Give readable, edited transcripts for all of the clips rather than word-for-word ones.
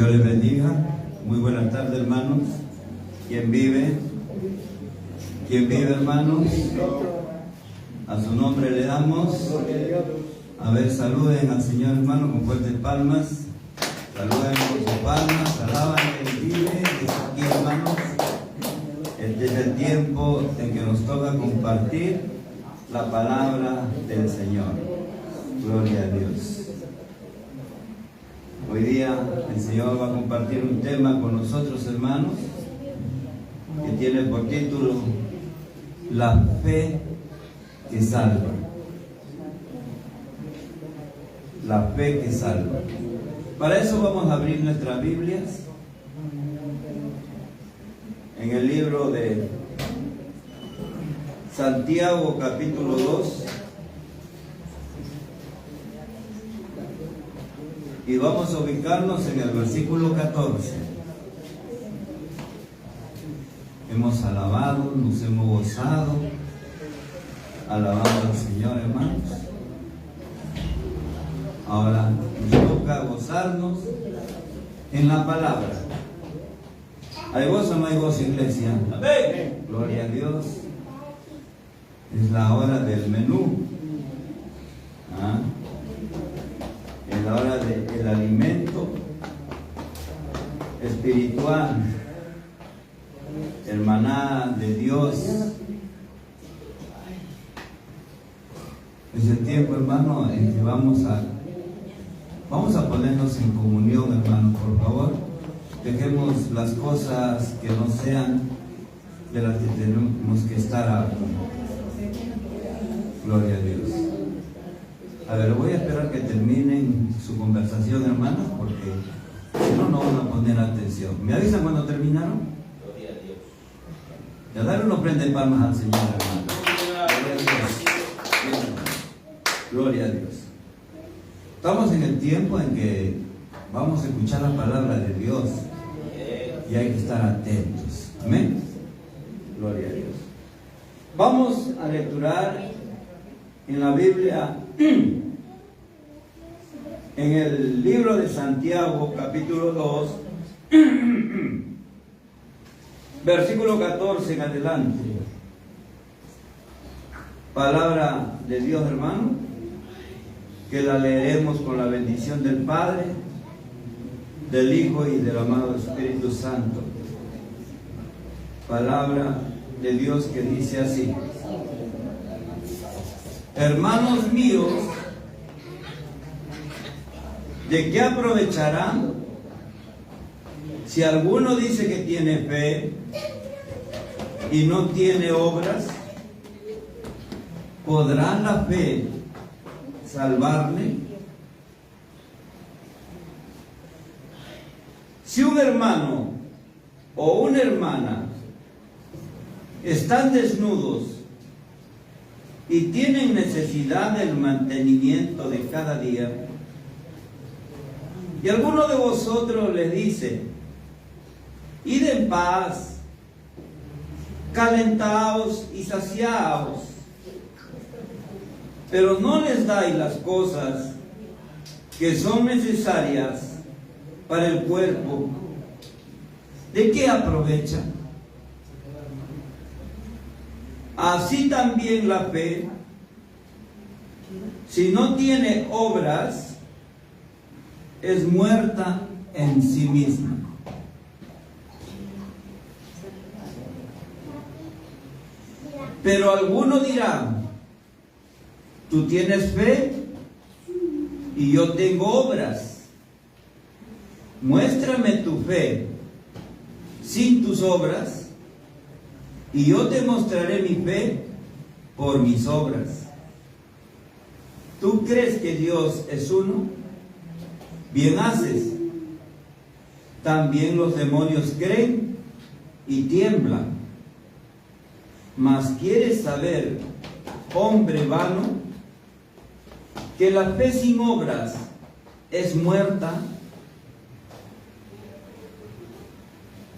Dios les bendiga. Muy buenas tardes, hermanos. ¿Quién vive? ¿Quién vive, hermanos? A su nombre le damos. A ver, saluden al Señor, hermano, con fuertes palmas. Saluden con sus palmas. Alaban que Él vive. Es aquí, hermanos. Este es el tiempo en que nos toca compartir la palabra del Señor. Gloria a Dios. Hoy día el Señor va a compartir un tema con nosotros, hermanos, que tiene por título La fe que salva. La fe que salva. Para eso vamos a abrir nuestras Biblias en el libro de Santiago, capítulo 2. Y vamos a ubicarnos en el versículo 14. Hemos alabado, nos hemos gozado, alabando al Señor, hermanos. Ahora nos toca gozarnos en la palabra. ¿Hay gozo o no hay gozo, iglesia? Amén. Gloria a Dios. Es la hora del menú. Es la hora del alimento espiritual, el maná de Dios. Es el tiempo, hermano, en que vamos a ponernos en comunión, hermano, por favor. Dejemos las cosas que no sean de las que tenemos que estar hablando. Gloria a Dios. A ver, voy a esperar que terminen su conversación, hermanos, porque si no, no van a poner atención. ¿Me avisan cuando terminaron? Gloria a Dios. Ya dar uno prende palmas al Señor, hermano. Gloria a Dios. Gloria a Dios. Estamos en el tiempo en que vamos a escuchar la palabra de Dios y hay que estar atentos. Amén. Gloria a Dios. Vamos a lecturar en la Biblia, en el libro de Santiago, capítulo 2, versículo 14 en adelante. Palabra de Dios, hermano, que la leeremos con la bendición del Padre, del Hijo y del amado Espíritu Santo. Palabra de Dios que dice así: hermanos míos, ¿de qué aprovecharán si alguno dice que tiene fe y no tiene obras? ¿Podrá la fe salvarle? Si un hermano o una hermana están desnudos y tienen necesidad del mantenimiento de cada día, y alguno de vosotros les dice: id en paz, calentaos y saciaos, pero no les dais las cosas que son necesarias para el cuerpo, ¿de qué aprovecha? Así también la fe, si no tiene obras, es muerta en sí misma. Pero alguno dirá: tú tienes fe y yo tengo obras. Muéstrame tu fe sin tus obras, y yo te mostraré mi fe por mis obras. ¿Tú crees que Dios es uno? Bien haces. También los demonios creen y tiemblan. Mas ¿quieres saber, hombre vano, que la fe sin obras es muerta?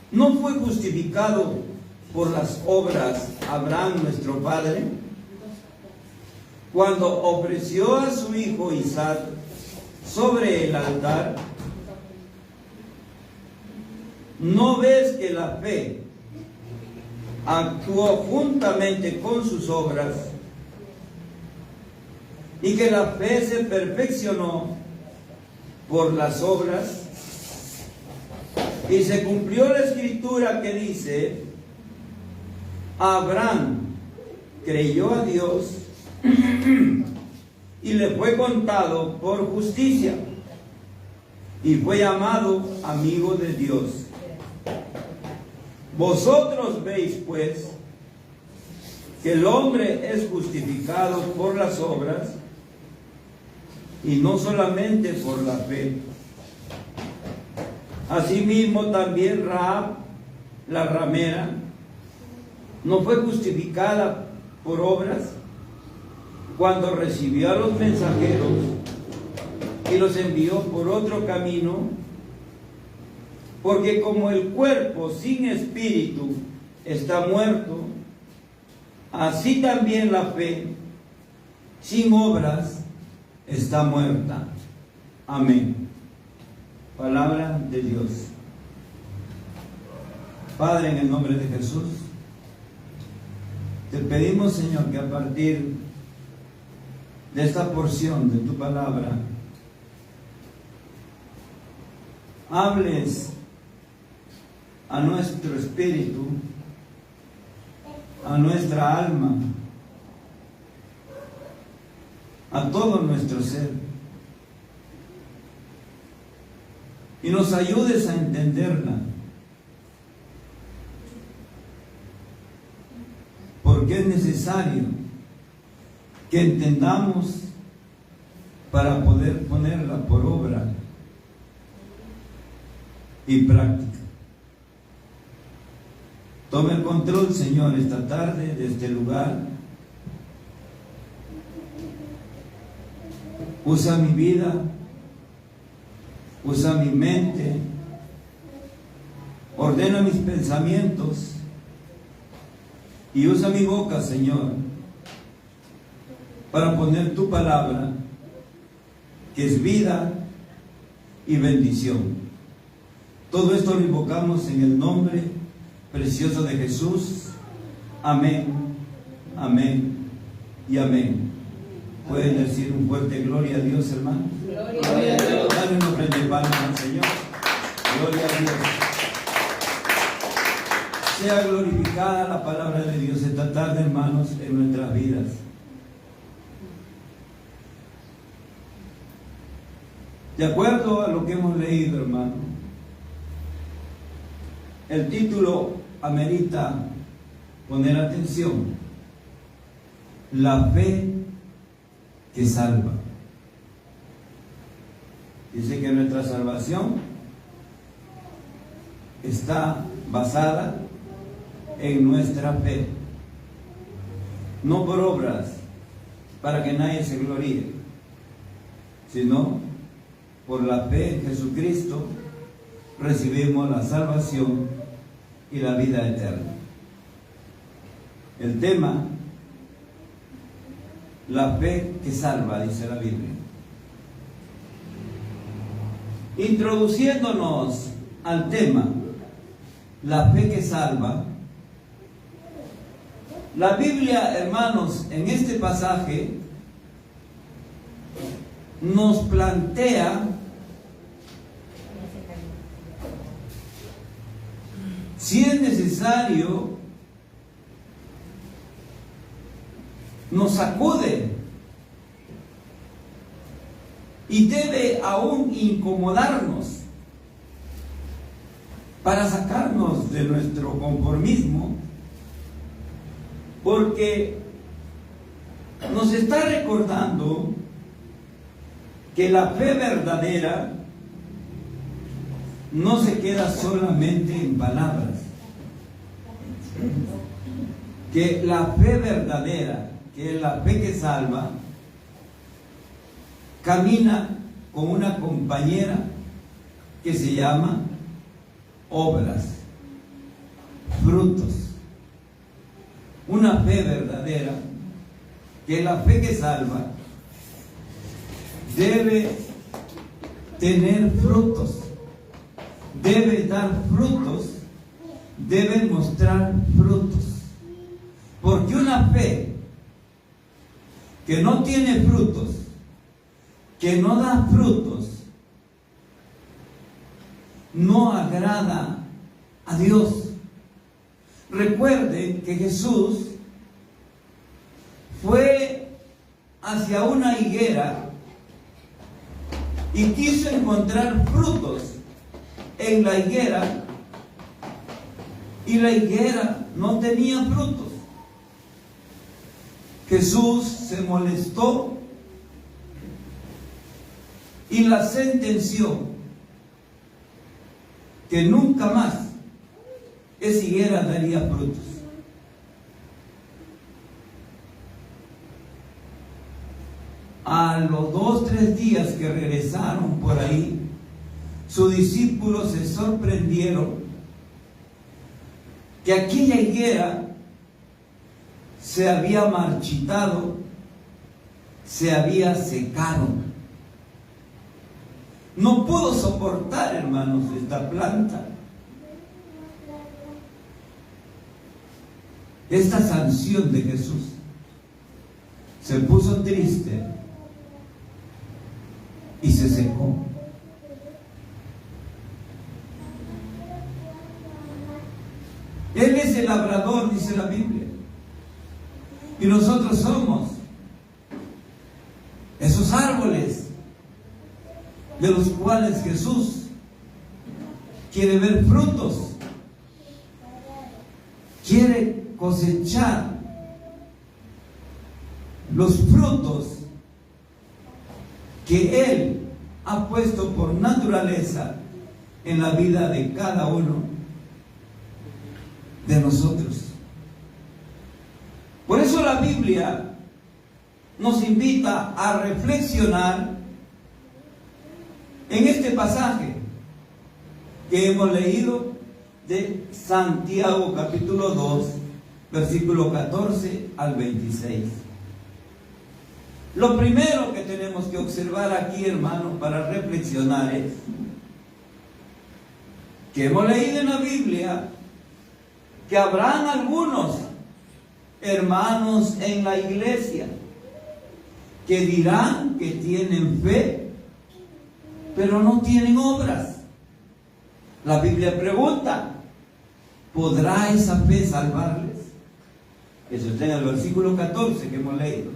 ¿No fue justificado por las obras Abraham nuestro padre, cuando ofreció a su hijo Isaac sobre el altar? ¿No ves que la fe actuó juntamente con sus obras y que la fe se perfeccionó por las obras? Y se cumplió la escritura que dice: Abraham creyó a Dios y le fue contado por justicia, y fue llamado amigo de Dios. Vosotros veis, pues, que el hombre es justificado por las obras y no solamente por la fe. Asimismo también Rahab, la ramera, no fue justificada por obras cuando recibió a los mensajeros y los envió por otro camino, porque como el cuerpo sin espíritu está muerto, así también la fe sin obras está muerta. Amén. Palabra de Dios. Padre, en el nombre de Jesús, te pedimos, Señor, que a partir de esta porción de tu palabra hables a nuestro espíritu, a nuestra alma, a todo nuestro ser, y nos ayudes a entenderla, porque es necesario que entendamos para poder ponerla por obra y práctica. Tome el control, Señor, esta tarde de este lugar. Usa mi vida, usa mi mente, ordena mis pensamientos y usa mi boca, Señor, para poner tu palabra, que es vida y bendición. Todo esto lo invocamos en el nombre precioso de Jesús. Amén, amén y amén. ¿Pueden decir un fuerte gloria a Dios, hermano? Gloria a Dios. Dale una ofrenda de palmas al Señor. Gloria a Dios. Sea glorificada la palabra de Dios esta tarde, hermanos, en nuestras vidas. De acuerdo a lo que hemos leído, hermano, el título amerita poner atención: la fe que salva. Dice que nuestra salvación está basada en nuestra fe, no por obras para que nadie se gloríe, sino por la fe en Jesucristo recibimos la salvación y la vida eterna. El tema: la fe que salva, dice la Biblia. Introduciéndonos al tema, la fe que salva, la Biblia, hermanos, en este pasaje nos plantea si es necesario, nos sacude y debe aún incomodarnos para sacarnos de nuestro conformismo, porque nos está recordando que la fe verdadera no se queda solamente en palabras, que la fe verdadera, que es la fe que salva, camina con una compañera que se llama obras, frutos. Una fe verdadera, que es la fe que salva, debe tener frutos, debe dar frutos, debe mostrar frutos. Porque una fe que no tiene frutos, que no da frutos, no agrada a Dios. Recuerden que Jesús fue hacia una higuera y quiso encontrar frutos en la higuera, y la higuera no tenía frutos. Jesús se molestó y la sentenció que nunca más esa higuera daría frutos. A los 2 o 3 días que regresaron por ahí, sus discípulos se sorprendieron que aquella higuera se había marchitado, se había secado. No pudo soportar, hermanos, esta planta, esta sanción de Jesús. Se puso triste y se secó. Él es el labrador, dice la Biblia, y nosotros somos esos árboles de los cuales Jesús quiere ver frutos, quiere cosechar los frutos que Él ha puesto por naturaleza en la vida de cada uno de nosotros. Por eso la Biblia nos invita a reflexionar en este pasaje que hemos leído de Santiago capítulo 2, versículo 14 al 26. Lo primero que tenemos que observar aquí, hermanos, para reflexionar es que hemos leído en la Biblia que habrán algunos hermanos en la iglesia que dirán que tienen fe, pero no tienen obras. La Biblia pregunta, ¿podrá esa fe salvarles? Eso está en el versículo 14 que hemos leído.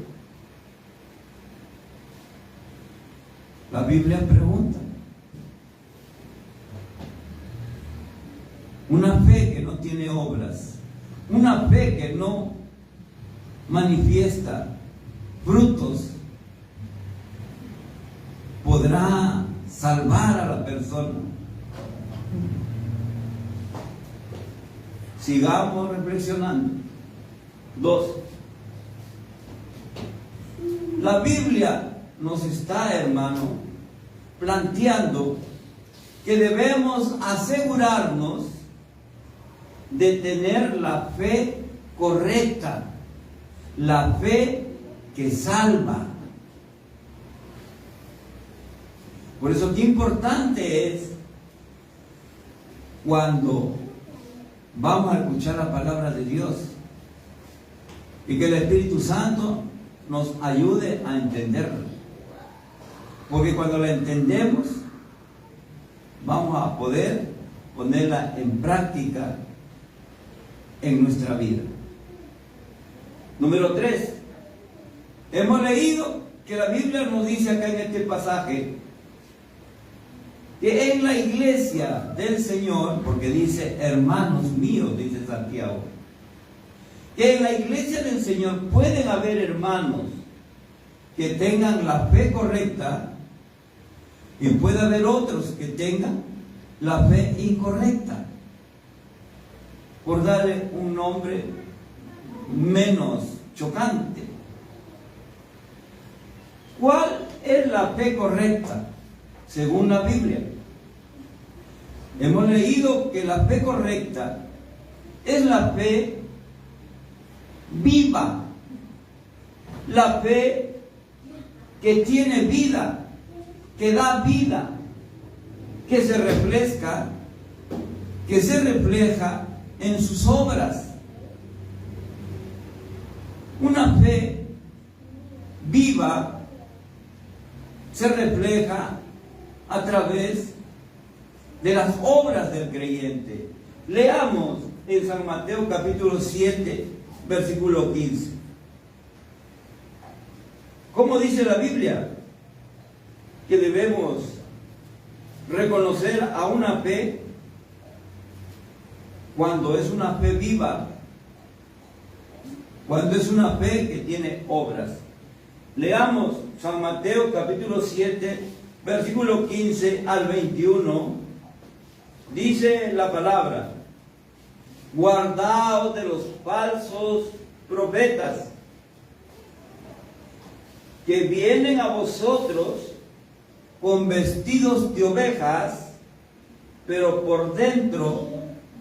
La Biblia pregunta. Una fe que no tiene obras, una fe que no manifiesta frutos, ¿podrá salvar a la persona? Sigamos reflexionando. 2. La Biblia nos está, hermano, planteando que debemos asegurarnos de tener la fe correcta, la fe que salva. Por eso qué importante es cuando vamos a escuchar la palabra de Dios y que el Espíritu Santo nos ayude a entenderla. Porque cuando la entendemos, vamos a poder ponerla en práctica en nuestra vida. Número 3. Hemos leído que la Biblia nos dice acá en este pasaje que en la iglesia del Señor, porque dice hermanos míos, dice Santiago, que en la iglesia del Señor pueden haber hermanos que tengan la fe correcta y puede haber otros que tengan la fe incorrecta. Por darle un nombre menos chocante. ¿Cuál es la fe correcta? Según la Biblia. Hemos leído que la fe correcta es la fe viva, la fe que tiene vida, que da vida, que se refresca que se refleja en sus obras. Una fe viva se refleja a través de las obras del creyente. Leamos en San Mateo capítulo 7, versículo 15. ¿Cómo dice la Biblia? Que debemos reconocer a una fe cuando es una fe viva, cuando es una fe que tiene obras. Leamos San Mateo capítulo 7, versículo 15 al 21. Dice la palabra: guardaos de los falsos profetas, que vienen a vosotros con vestidos de ovejas, pero por dentro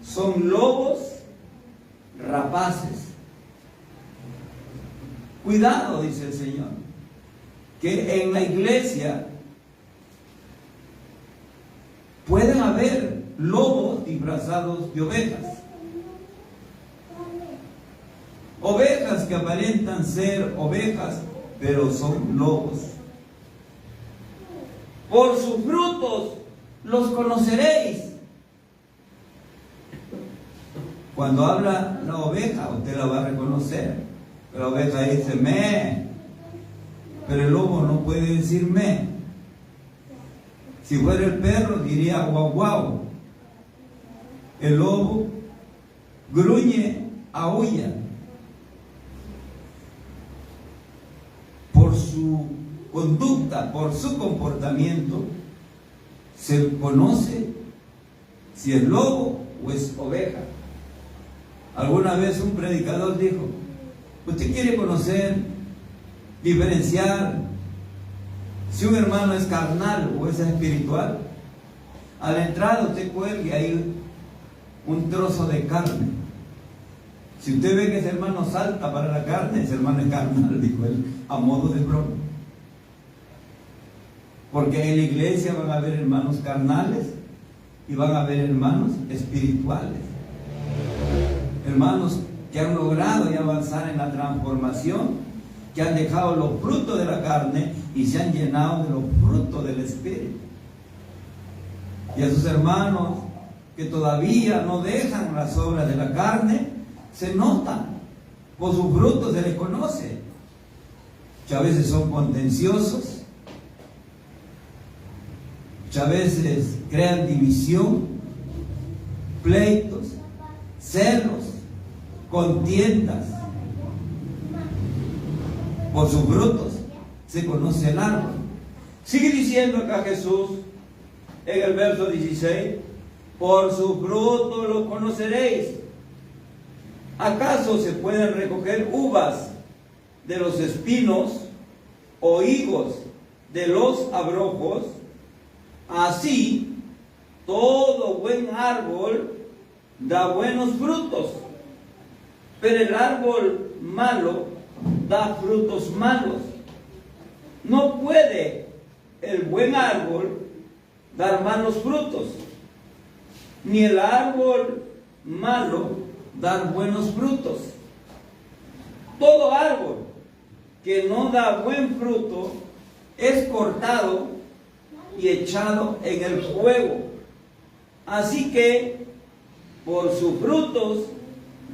son lobos rapaces. Cuidado, dice el Señor, que en la iglesia pueden haber lobos disfrazados de ovejas. Ovejas que aparentan ser ovejas, pero son lobos. Por sus frutos los conoceréis. Cuando habla la oveja, usted la va a reconocer. La oveja dice me, pero el lobo no puede decir me. Si fuera el perro diría guau guau. El lobo gruñe, aúlla. Por su conducta, por su comportamiento, se conoce si es lobo o es oveja. Alguna vez un predicador dijo: ¿usted quiere conocer, diferenciar si un hermano es carnal o es espiritual? A la entrada usted cuelgue ahí un trozo de carne. Si usted ve que ese hermano salta para la carne, ese hermano es carnal, dijo él, a modo de broma. Porque en la iglesia van a haber hermanos carnales y van a haber hermanos espirituales. Hermanos que han logrado ya avanzar en la transformación, que han dejado los frutos de la carne y se han llenado de los frutos del Espíritu. Y a sus hermanos que todavía no dejan las obras de la carne, se notan, por sus frutos se les conoce, que a veces son contenciosos, que a veces crean división, pleitos, celos, contiendas. Por sus frutos se conoce el árbol. Sigue diciendo acá Jesús en el verso 16: por sus frutos los conoceréis. ¿Acaso se pueden recoger uvas de los espinos o higos de los abrojos? Así, todo buen árbol da buenos frutos, pero el árbol malo da frutos malos. No puede el buen árbol dar malos frutos, ni el árbol malo dar buenos frutos. Todo árbol que no da buen fruto es cortado y echado en el fuego. Así que por sus frutos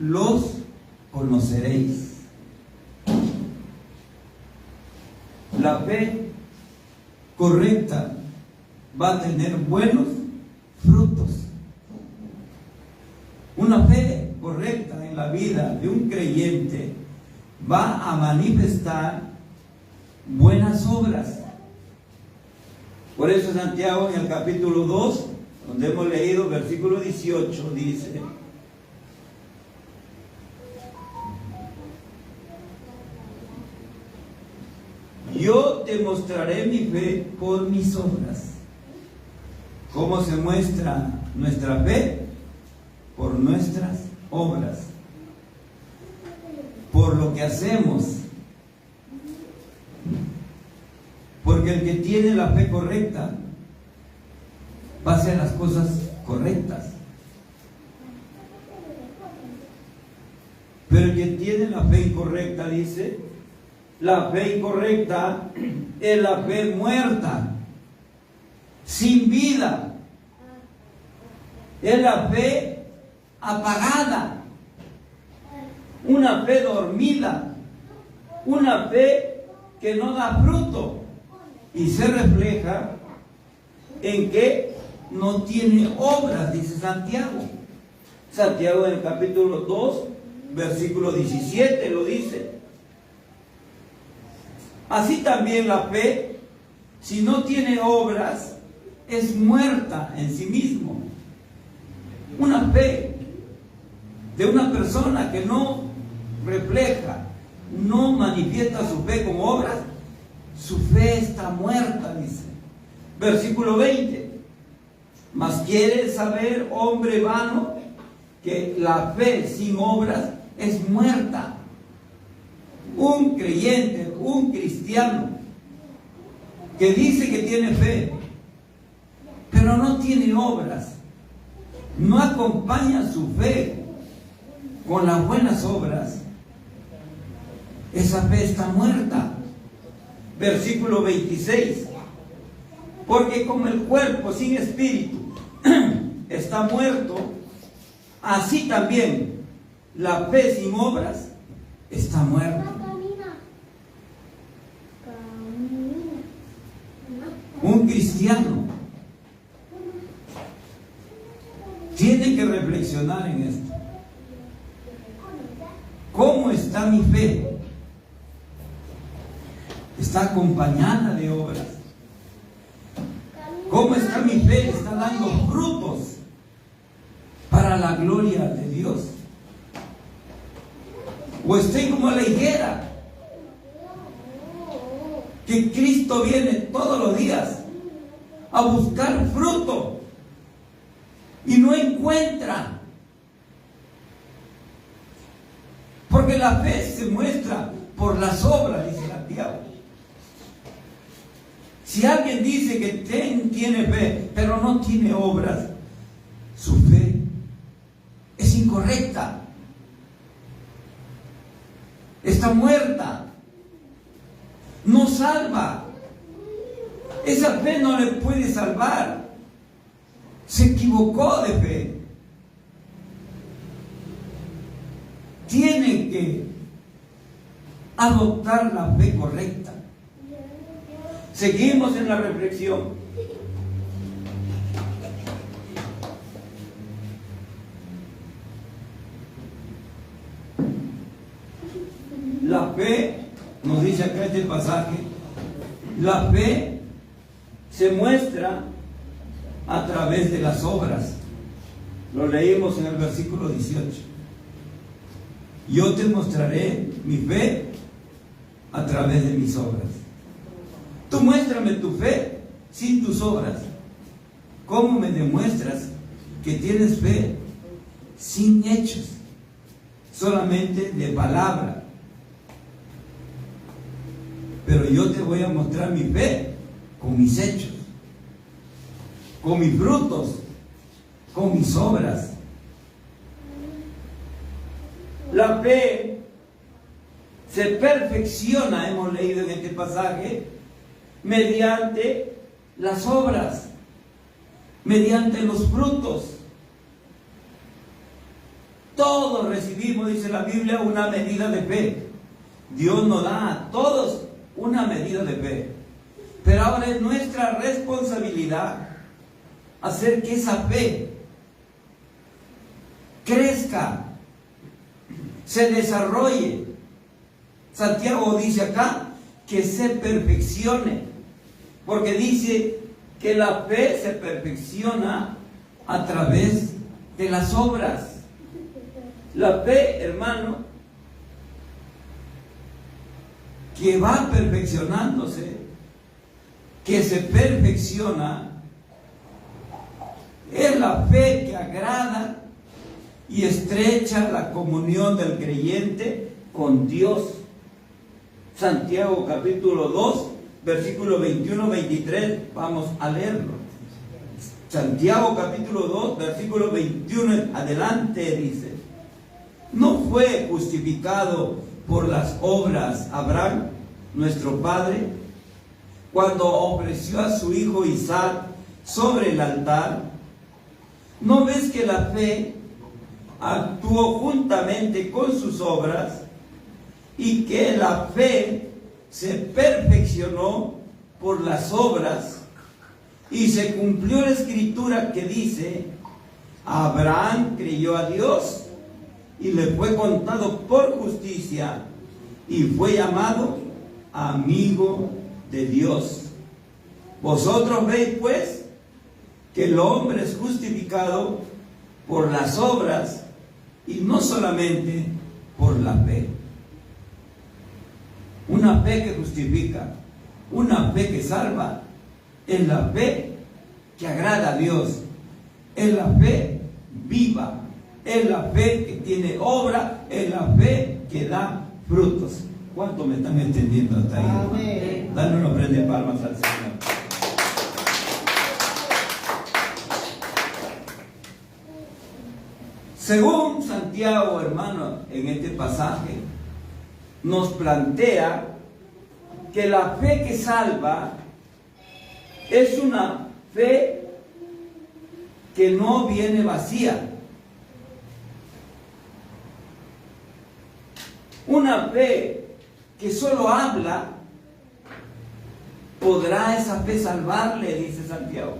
los conoceréis. La fe correcta va a tener buenos frutos. Una fe correcta en la vida de un creyente va a manifestar buenas obras. Por eso Santiago en el capítulo 2, donde hemos leído versículo 18, dice: yo te mostraré mi fe por mis obras. ¿Cómo se muestra nuestra fe? Por nuestras obras, por lo que hacemos. Porque el que tiene la fe correcta va a hacer las cosas correctas. tiene la fe incorrecta, dice, la fe incorrecta es la fe muerta, sin vida. Es la fe apagada, una fe dormida, una fe que no da fruto y se refleja en que no tiene obras, dice Santiago. Santiago en el capítulo 2, versículo 17 lo dice. Así también la fe, si no tiene obras, es muerta en sí mismo. Una fe de una persona que no refleja, no manifiesta su fe con obras, su fe está muerta, dice. Versículo 20. Mas quiere saber, hombre vano, que la fe sin obras es muerta. Un creyente, un cristiano, que dice que tiene fe, pero no tiene obras, no acompaña su fe con las buenas obras, esa fe está muerta. Versículo 26. Porque como el cuerpo sin espíritu está muerto, así también la fe sin obras está muerta. Un cristiano tiene que reflexionar en esto. ¿Cómo está mi fe? ¿Está acompañada de obras? ¿Cómo está mi fe? ¿Está dando frutos para la gloria de Dios? ¿O estoy como la higuera, que Cristo viene todos los días a buscar fruto y no encuentra? Porque la fe se muestra por las obras, dice Santiago. Si alguien dice que tiene fe, pero no tiene obras, su fe es incorrecta, está muerta, no salva. Esa fe no le puede salvar. Se equivocó de fe. Tiene que adoptar la fe correcta. Seguimos en la reflexión. La fe, nos dice acá este pasaje, la fe se muestra a través de las obras. Lo leímos en el versículo 18. Yo te mostraré mi fe a través de mis obras. Tú muéstrame tu fe sin tus obras. ¿Cómo me demuestras que tienes fe sin hechos? Solamente de palabra. Pero yo te voy a mostrar mi fe con mis hechos, con mis frutos, con mis obras. La fe se perfecciona, hemos leído en este pasaje, mediante las obras, mediante los frutos. Todos recibimos, dice la Biblia, una medida de fe. Dios nos da a todos una medida de fe. Pero ahora es nuestra responsabilidad hacer que esa fe crezca, se desarrolle. Santiago dice acá que se perfeccione, porque dice que la fe se perfecciona a través de las obras. La fe, hermano, que va perfeccionándose, que se perfecciona, es la fe que agrada y estrecha la comunión del creyente con Dios. Santiago capítulo 2, versículo 21-23, vamos a leerlo. Santiago capítulo 2, versículo 21 adelante dice: ¿No fue justificado por las obras Abraham, nuestro padre, cuando ofreció a su hijo Isaac sobre el altar? ¿No ves que la fe actuó juntamente con sus obras y que la fe se perfeccionó por las obras? Y se cumplió la escritura que dice: Abraham creyó a Dios y le fue contado por justicia y fue llamado amigo de Dios. Vosotros veis pues que el hombre es justificado por las obras y no solamente por la fe. Una fe que justifica, una fe que salva, es la fe que agrada a Dios, es la fe viva, es la fe que tiene obra, es la fe que da frutos. ¿Cuánto me están entendiendo hasta ahí? Amén. Dale una ofrenda de palmas al Señor. Según Santiago, hermano, en este pasaje nos plantea que la fe que salva es una fe que no viene vacía. Una fe que solo habla, ¿podrá esa fe salvarle?, dice Santiago.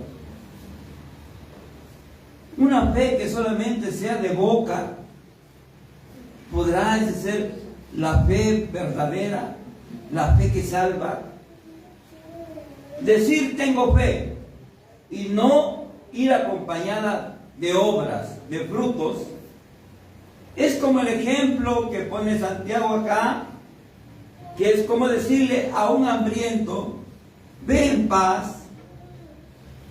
Una fe que solamente sea de boca, ¿podrá esa ser la fe verdadera, la fe que salva? Decir tengo fe y no ir acompañada de obras, de frutos, es como el ejemplo que pone Santiago acá, que es como decirle a un hambriento: ve en paz,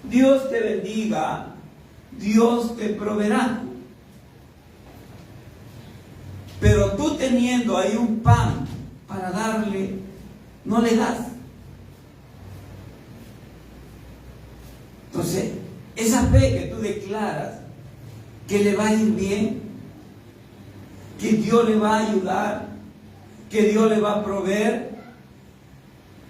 Dios te bendiga, Dios te proveerá. Pero tú teniendo ahí un pan para darle, no le das. Entonces, esa fe que tú declaras que le va a ir bien, que Dios le va a ayudar, que Dios le va a proveer,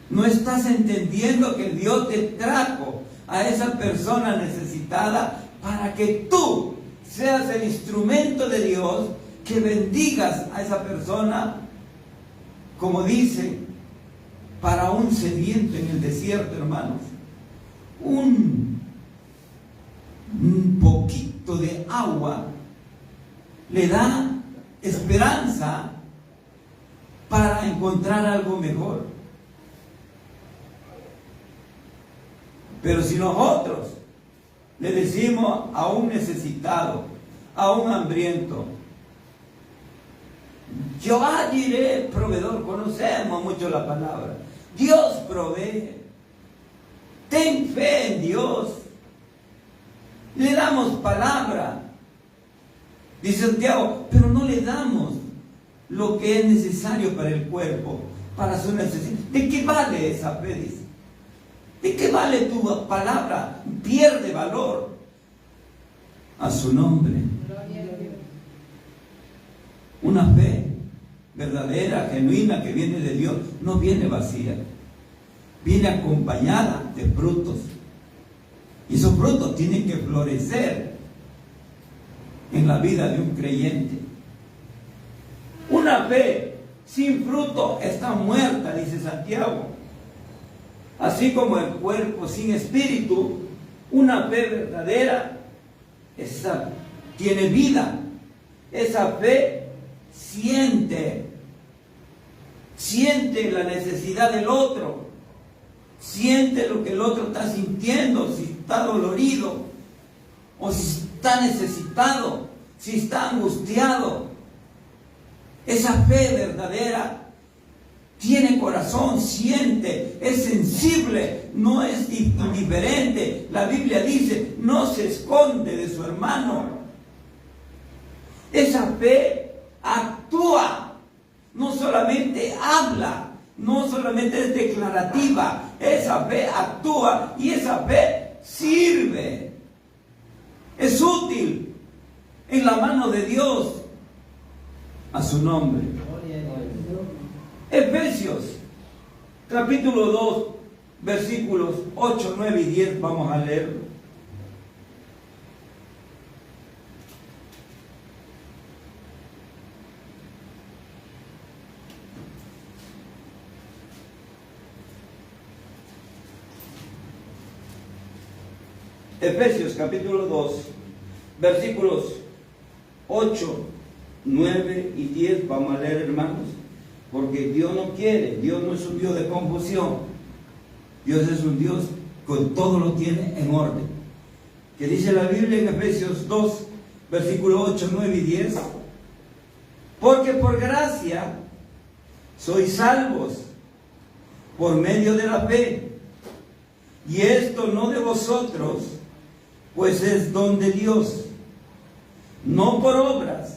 no estás entendiendo que Dios te trajo a esa persona necesitada para que tú seas el instrumento de Dios, que bendigas a esa persona, como dice, para un sediento en el desierto, hermanos. Un poquito de agua le da esperanza para encontrar algo mejor. Pero si nosotros le decimos a un necesitado, a un hambriento: Jehová diré proveedor, conocemos mucho la palabra, Dios provee, ten fe en Dios, le damos palabra, dice Santiago, pero no le damos lo que es necesario para el cuerpo, para su necesidad. ¿De qué vale esa fe? Dice. ¿De qué vale tu palabra? Pierde valor. A su nombre. Una fe verdadera, genuina, que viene de Dios, no viene vacía. Viene acompañada de frutos. Y esos frutos tienen que florecer en la vida de un creyente. Una fe sin fruto está muerta, dice Santiago. Así como el cuerpo sin espíritu, una fe verdadera, esa tiene vida. Esa fe siente la necesidad del otro, siente lo que el otro está sintiendo, si está dolorido, o si está necesitado, si está angustiado. Esa fe verdadera tiene corazón, siente, es sensible, no es indiferente. La Biblia dice, no se esconde de su hermano. Esa fe actúa, no solamente habla, no solamente es declarativa. Esa fe actúa y esa fe sirve. Es útil en la mano de Dios. a su nombre. Efesios, capítulo 2, versículos 8, 9 y 10, vamos a leerlo. Efesios capítulo 2, versículos 8, 9 y 10, vamos a leer, hermanos, porque Dios no quiere, Dios no es un Dios de confusión, Dios es un Dios que todo lo tiene en orden. Que dice la Biblia en Efesios 2, versículos 8, 9 y 10, porque por gracia sois salvos por medio de la fe, y esto no de vosotros, pues es don de Dios, no por obras,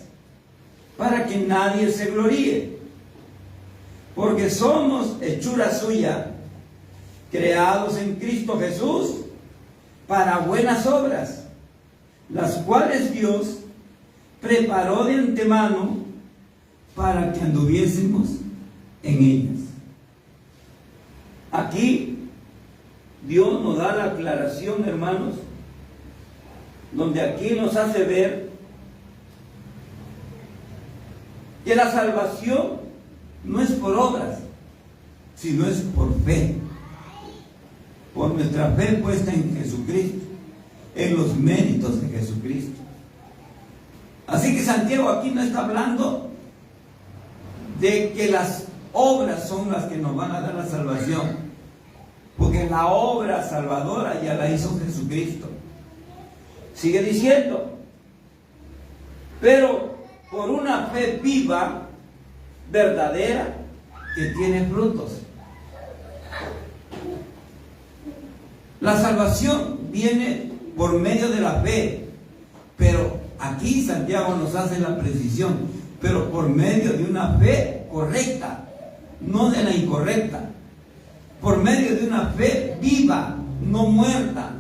para que nadie se gloríe, porque somos hechura suya, creados en Cristo Jesús para buenas obras, las cuales Dios preparó de antemano para que anduviésemos en ellas. Aquí Dios nos da la aclaración, hermanos, donde aquí nos hace ver que la salvación no es por obras, sino es por fe. Por nuestra fe puesta en Jesucristo, en los méritos de Jesucristo. Así que Santiago aquí no está hablando de que las obras son las que nos van a dar la salvación, porque la obra salvadora ya la hizo Jesucristo. Sigue diciendo, pero por una fe viva, verdadera, que tiene frutos. La salvación viene por medio de la fe, pero aquí Santiago nos hace la precisión, pero por medio de una fe correcta, no de la incorrecta, por medio de una fe viva, no muerta,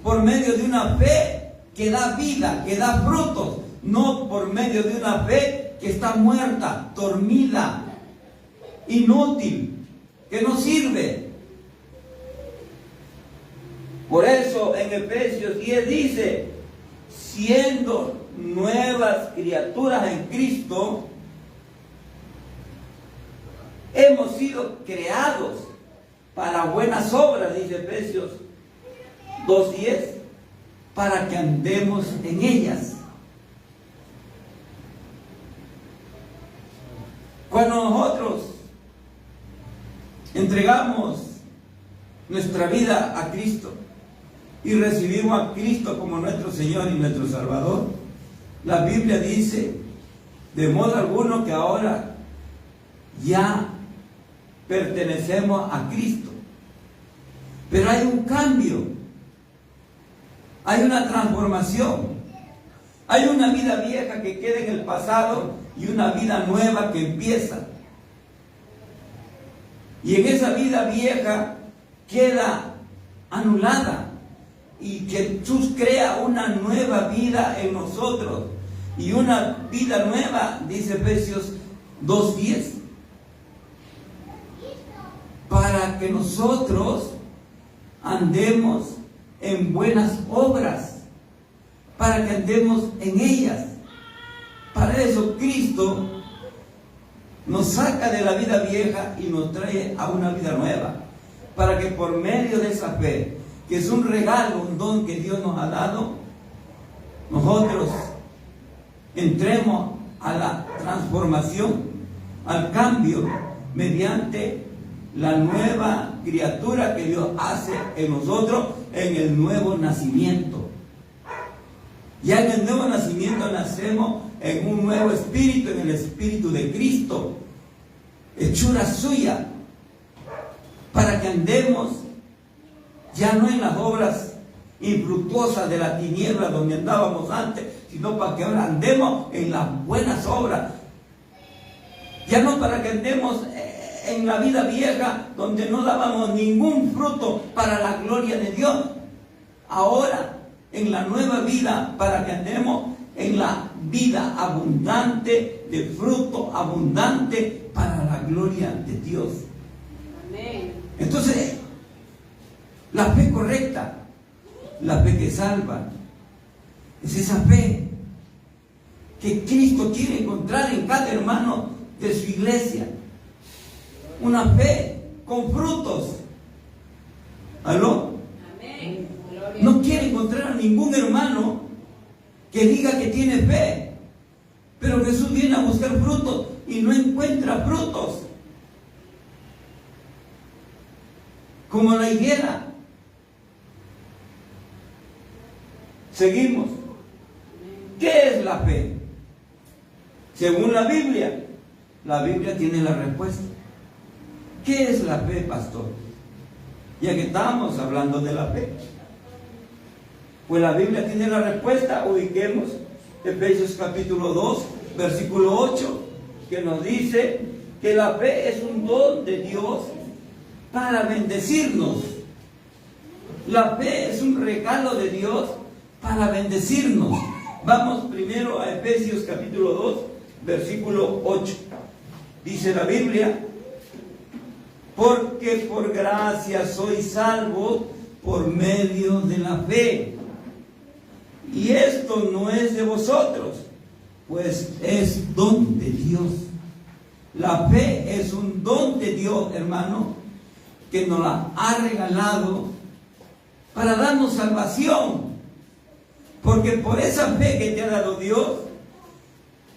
por medio de una fe que da vida, que da frutos, no por medio de una fe que está muerta, dormida, inútil, que no sirve. Por eso en Efesios 10 dice, siendo nuevas criaturas en Cristo, hemos sido creados para buenas obras, dice Efesios 2:10, para que andemos en ellas. Cuando nosotros entregamos nuestra vida a Cristo y recibimos a Cristo como nuestro Señor y nuestro Salvador, la Biblia dice, de modo alguno que ahora ya pertenecemos a Cristo. Pero hay un cambio, hay una transformación, hay una vida vieja que queda en el pasado y una vida nueva que empieza. Y en esa vida vieja queda anulada y Jesús crea una nueva vida en nosotros. Y una vida nueva, dice Efesios 2:10, para que nosotros andemos en buenas obras, para que andemos en ellas. Para eso Cristo nos saca de la vida vieja y nos trae a una vida nueva, para que por medio de esa fe, que es un regalo, un don que Dios nos ha dado, nosotros entremos a la transformación, al cambio, mediante la nueva criatura que Dios hace en nosotros, en el nuevo nacimiento. Ya en el nuevo nacimiento nacemos en un nuevo espíritu, en el espíritu de Cristo, hechura suya, para que andemos ya no en las obras infructuosas de la tiniebla donde andábamos antes, sino para que ahora andemos en las buenas obras. Ya no para que andemos en la vida vieja donde no dábamos ningún fruto para la gloria de Dios. Ahora en la nueva vida, para que andemos en la vida abundante, de fruto abundante para la gloria de Dios. Amén. Entonces, la fe correcta, la fe que salva, es esa fe que Cristo quiere encontrar en cada hermano de su iglesia. Una fe con frutos. ¿Aló? Amén. Gloria No quiere encontrar a ningún hermano que diga que tiene fe, pero Jesús viene a buscar frutos y no encuentra frutos. Como la higuera. Seguimos. ¿Qué es la fe? Según la Biblia tiene la respuesta. ¿Qué es la fe, pastor? Ya que estamos hablando de la fe, pues la Biblia tiene la respuesta. Ubiquemos Efesios capítulo 2, versículo 8, que nos dice que la fe es un don de Dios para bendecirnos. La fe es un regalo de Dios para bendecirnos. Vamos primero a Efesios capítulo 2, versículo 8. Dice la Biblia: porque por gracia sois salvos por medio de la fe. Y esto no es de vosotros, pues es don de Dios. La fe es un don de Dios, hermano, que nos la ha regalado para darnos salvación. Porque por esa fe que te ha dado Dios,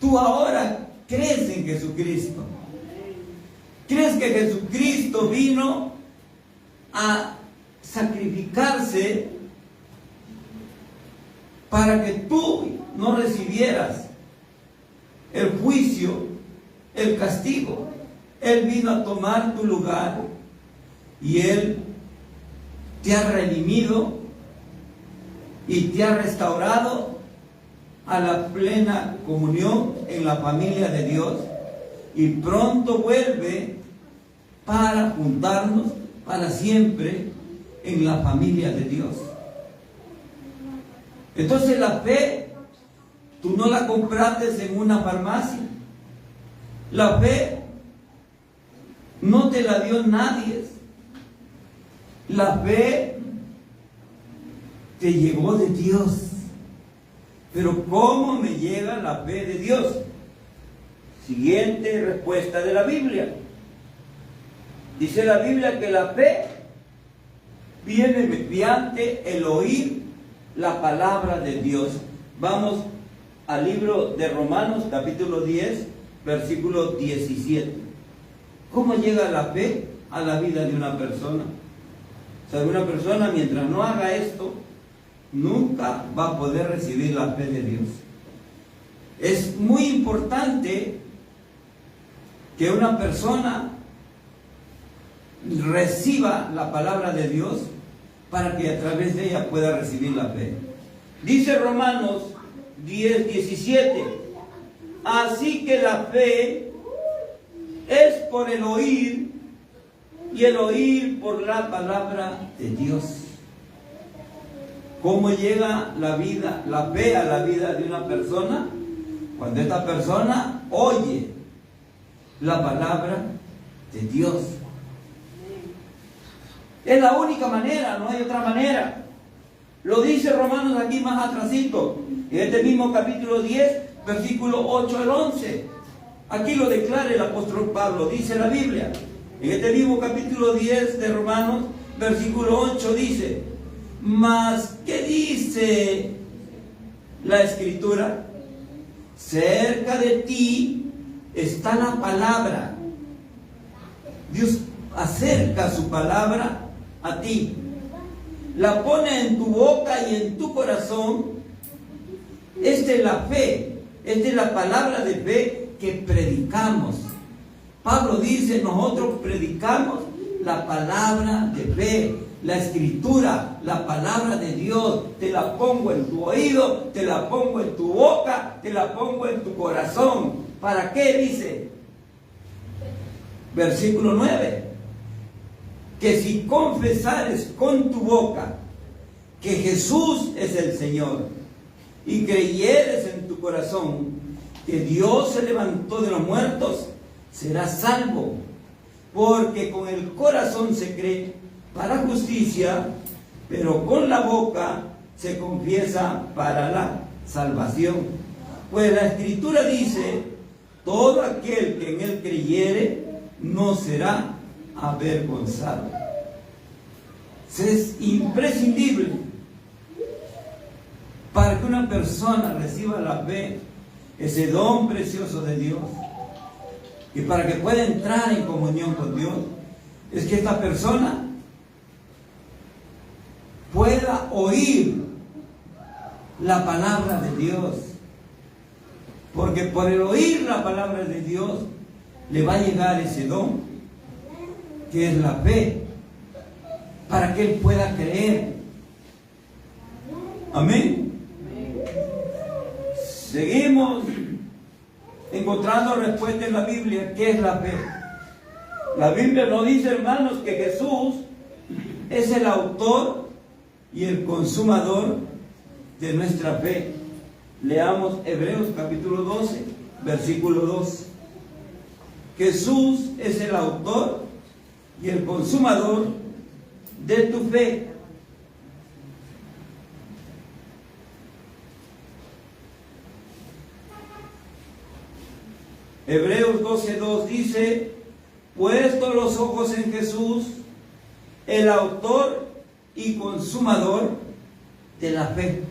tú ahora crees en Jesucristo. ¿Crees que Jesucristo vino a sacrificarse para que tú no recibieras el juicio, el castigo? Él vino a tomar tu lugar y Él te ha redimido y te ha restaurado a la plena comunión en la familia de Dios, y pronto vuelve para juntarnos para siempre en la familia de Dios. Entonces la fe, tú no la compraste en una farmacia. La fe no te la dio nadie. La fe te llegó de Dios. Pero ¿cómo me llega la fe de Dios? Siguiente respuesta de la Biblia. Dice la Biblia que la fe viene mediante el oír la palabra de Dios. Vamos al libro de Romanos, capítulo 10, versículo 17. ¿Cómo llega la fe a la vida de una persona? O sea, una persona, mientras no haga esto, nunca va a poder recibir la fe de Dios. Es muy importante que una persona reciba la palabra de Dios para que a través de ella pueda recibir la fe. Dice Romanos 10, 17: así que la fe es por el oír, y el oír por la palabra de Dios. ¿Cómo llega la fe a la vida de una persona? Cuando esta persona oye la palabra de Dios. Es la única manera, no hay otra manera. Lo dice Romanos aquí más atrasito, en este mismo capítulo 10, versículo 8 al 11. Aquí lo declara el apóstol Pablo, dice la Biblia. En este mismo capítulo 10 de Romanos, versículo 8 dice: mas, ¿qué dice la Escritura? Cerca de ti está la palabra. Dios acerca su palabra a ti. La pone en tu boca y en tu corazón. Esta es la fe. Esta es la palabra de fe que predicamos. Pablo dice: nosotros predicamos la palabra de fe, la Escritura, la palabra de Dios. Te la pongo en tu oído, te la pongo en tu boca, te la pongo en tu corazón. ¿Para qué? Dice versículo 9: que si confesares con tu boca que Jesús es el Señor y creyeres en tu corazón que Dios se levantó de los muertos, serás salvo. Porque con el corazón se cree para justicia, pero con la boca se confiesa para la salvación. Pues la Escritura dice: todo aquel que en él creyere no será avergonzado. Es imprescindible para que una persona reciba la fe, ese don precioso de Dios, y para que pueda entrar en comunión con Dios, es que esta persona pueda oír la palabra de Dios. Porque por el oír la palabra de Dios le va a llegar ese don, que es la fe, para que él pueda creer. Amén. Seguimos encontrando respuesta en la Biblia. ¿Qué es la fe? La Biblia nos dice, hermanos, que Jesús es el autor y el consumador de nuestra fe. Leamos Hebreos capítulo 12, versículo 2. Jesús es el autor y el consumador de tu fe. Hebreos 12:2 dice: puesto los ojos en Jesús, el autor y consumador de la fe.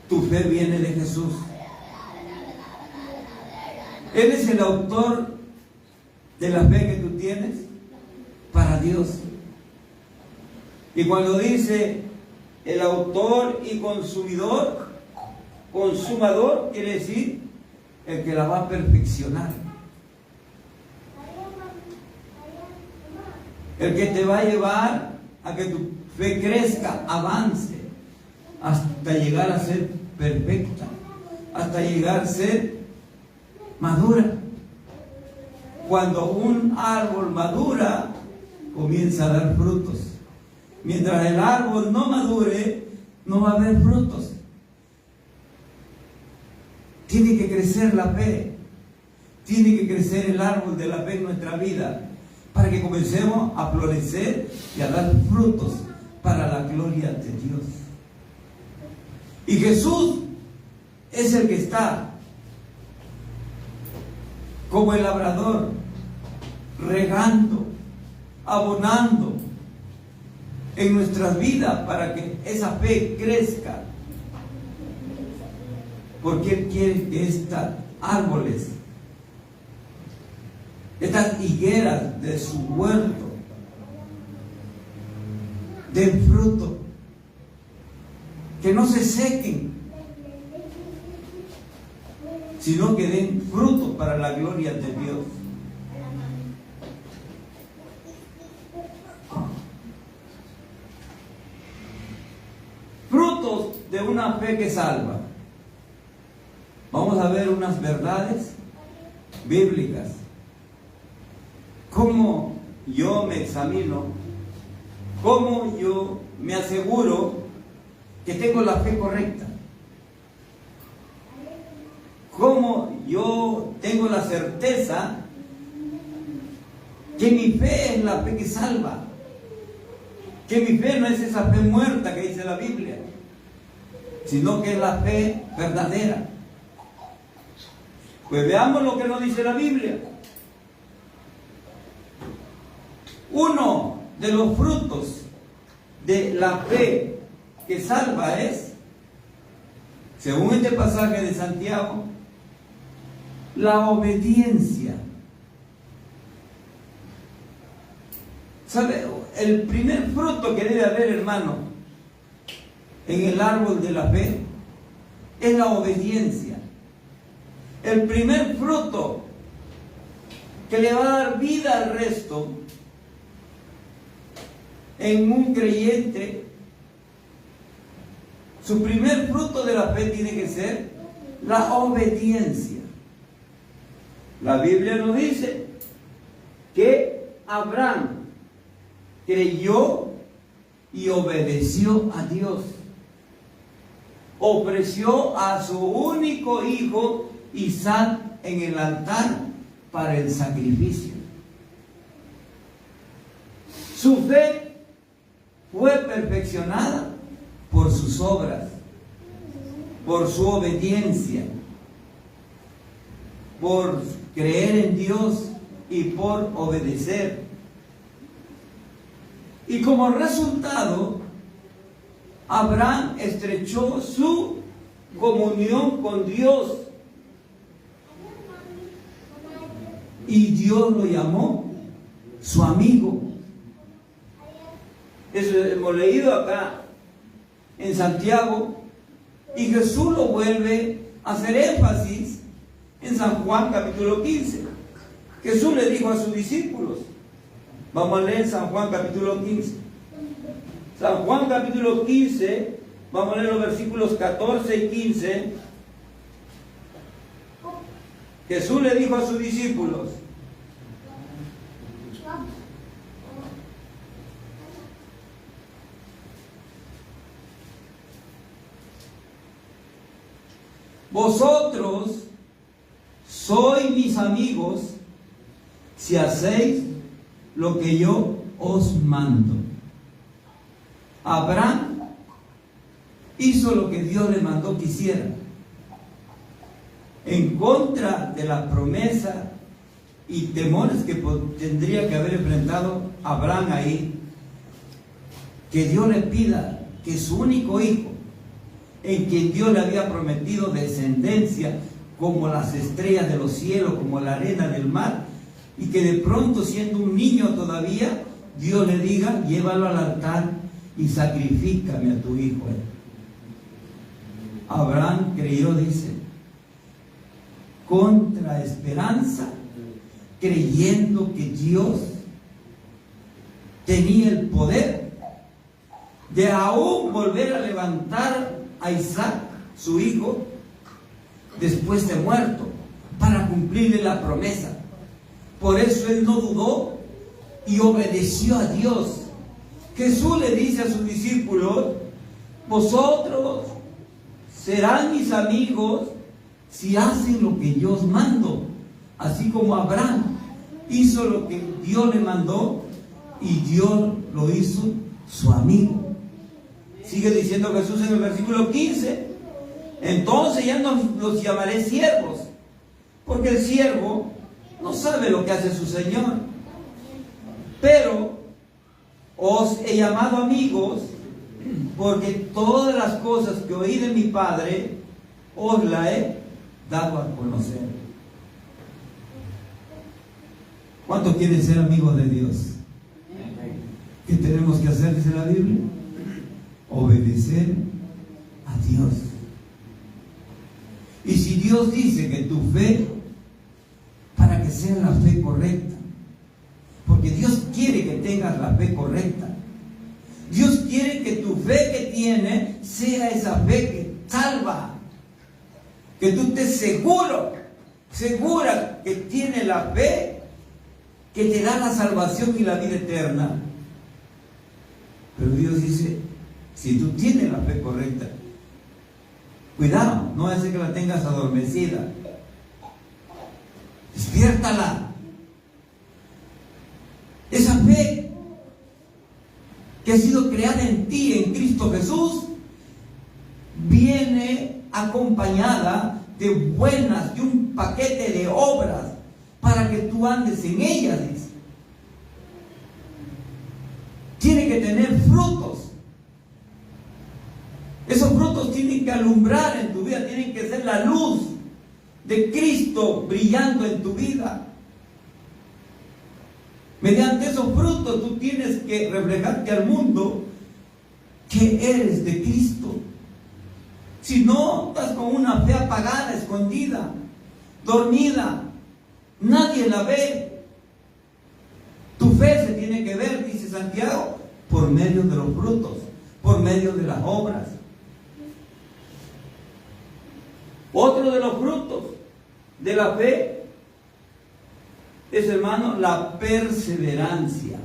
Tu fe viene de Jesús. Él es el autor de la fe que tú tienes para Dios. Y cuando dice el autor y consumador, quiere decir el que la va a perfeccionar, el que te va a llevar a que tu fe crezca, avance, hasta llegar a ser perfecta, hasta llegar a ser madura. Cuando un árbol madura, comienza a dar frutos. Mientras el árbol no madure, no va a haber frutos. Tiene que crecer la fe, tiene que crecer el árbol de la fe en nuestra vida, para que comencemos a florecer y a dar frutos para la gloria de Dios. Y Jesús es el que está como el labrador, regando, abonando en nuestras vidas para que esa fe crezca. Porque Él quiere que estos árboles, estas higueras de su huerto, den fruto, que no se sequen, sino que den fruto para la gloria de Dios. Frutos de una fe que salva. Vamos a ver unas verdades bíblicas. ¿Cómo yo me examino? ¿Cómo yo me aseguro que tengo la fe correcta? ¿Cómo yo tengo la certeza que mi fe es la fe que salva? Que mi fe no es esa fe muerta que dice la Biblia, sino que es la fe verdadera. Pues veamos lo que nos dice la Biblia. Uno de los frutos de la fe que salva es, según este pasaje de Santiago, la obediencia. ¿Sabe? El primer fruto que debe haber, hermano, en el árbol de la fe es la obediencia. El primer fruto que le va a dar vida al resto en un creyente, su primer fruto de la fe tiene que ser la obediencia. La Biblia nos dice que Abraham creyó y obedeció a Dios. Ofreció a su único hijo Isaac en el altar para el sacrificio. Su fe fue perfeccionada por sus obras, por su obediencia, por creer en Dios y por obedecer. Y como resultado, Abraham estrechó su comunión con Dios y Dios lo llamó su amigo. Eso hemos leído acá en Santiago, y Jesús lo vuelve a hacer énfasis en San Juan capítulo 15. Jesús le dijo a sus discípulos, vamos a leer San Juan capítulo 15. San Juan capítulo 15, vamos a leer los versículos 14 y 15. Jesús le dijo a sus discípulos, vosotros sois mis amigos si hacéis lo que yo os mando. Abraham hizo lo que Dios le mandó que hiciera, en contra de la promesa y temores que tendría que haber enfrentado Abraham ahí, que Dios le pida que su único hijo, en quien Dios le había prometido descendencia como las estrellas de los cielos, como la arena del mar, y que de pronto, siendo un niño todavía, Dios le diga, llévalo al altar y sacrifícame a tu hijo. Abraham creyó, dice, contra esperanza, creyendo que Dios tenía el poder de aún volver a levantar a Isaac, su hijo, después de muerto, para cumplirle la promesa. Por eso él no dudó y obedeció a Dios. Jesús le dice a sus discípulos, vosotros serán mis amigos si hacen lo que yo os mando, así como Abraham hizo lo que Dios le mandó y Dios lo hizo su amigo. Sigue diciendo Jesús en el versículo 15, entonces ya no los llamaré siervos, porque el siervo no sabe lo que hace su Señor, pero os he llamado amigos, porque todas las cosas que oí de mi Padre os las he dado a conocer. ¿Cuántos quieren ser amigos de Dios? ¿Qué tenemos que hacer, dice la Biblia? Obedecer a Dios. Y si Dios dice que tu fe, para que sea la fe correcta, porque Dios quiere que tengas la fe correcta, Dios quiere que tu fe que tiene sea esa fe que salva, que tú estés segura que tiene la fe que te da la salvación y la vida eterna. Pero Dios dice, si tú tienes la fe correcta, cuidado, no es que la tengas adormecida, despiértala. Esa fe que ha sido creada en ti, en Cristo Jesús, viene acompañada de un paquete de obras para que tú andes en ellas, dice. Tiene que tener frutos. Esos frutos tienen que alumbrar en tu vida, tienen que ser la luz de Cristo brillando en tu vida. Mediante esos frutos tú tienes que reflejarte al mundo que eres de Cristo. Si no, estás con una fe apagada, escondida, dormida, nadie la ve. Tu fe se tiene que ver, dice Santiago, por medio de los frutos, por medio de las obras. Otro de los frutos de la fe es, hermano, la perseverancia.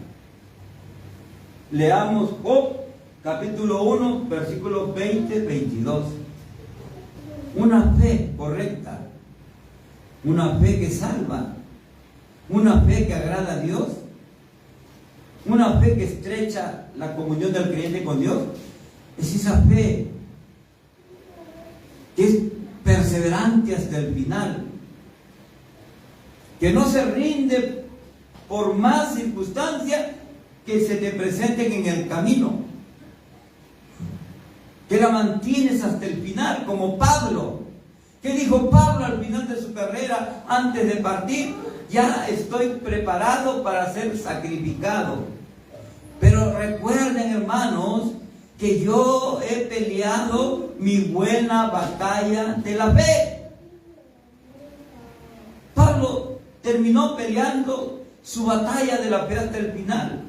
Leamos Job capítulo 1, versículos 20-22. Una fe correcta, una fe que salva, una fe que agrada a Dios, una fe que estrecha la comunión del creyente con Dios, es esa fe que es perseverante hasta el final, que no se rinde por más circunstancias que se te presenten en el camino, que la mantienes hasta el final, como Pablo. ¿Qué dijo Pablo al final de su carrera antes de partir? Ya estoy preparado para ser sacrificado. Pero recuerden, hermanos, que yo he peleado mi buena batalla de la fe. Pablo terminó peleando su batalla de la fe hasta el final.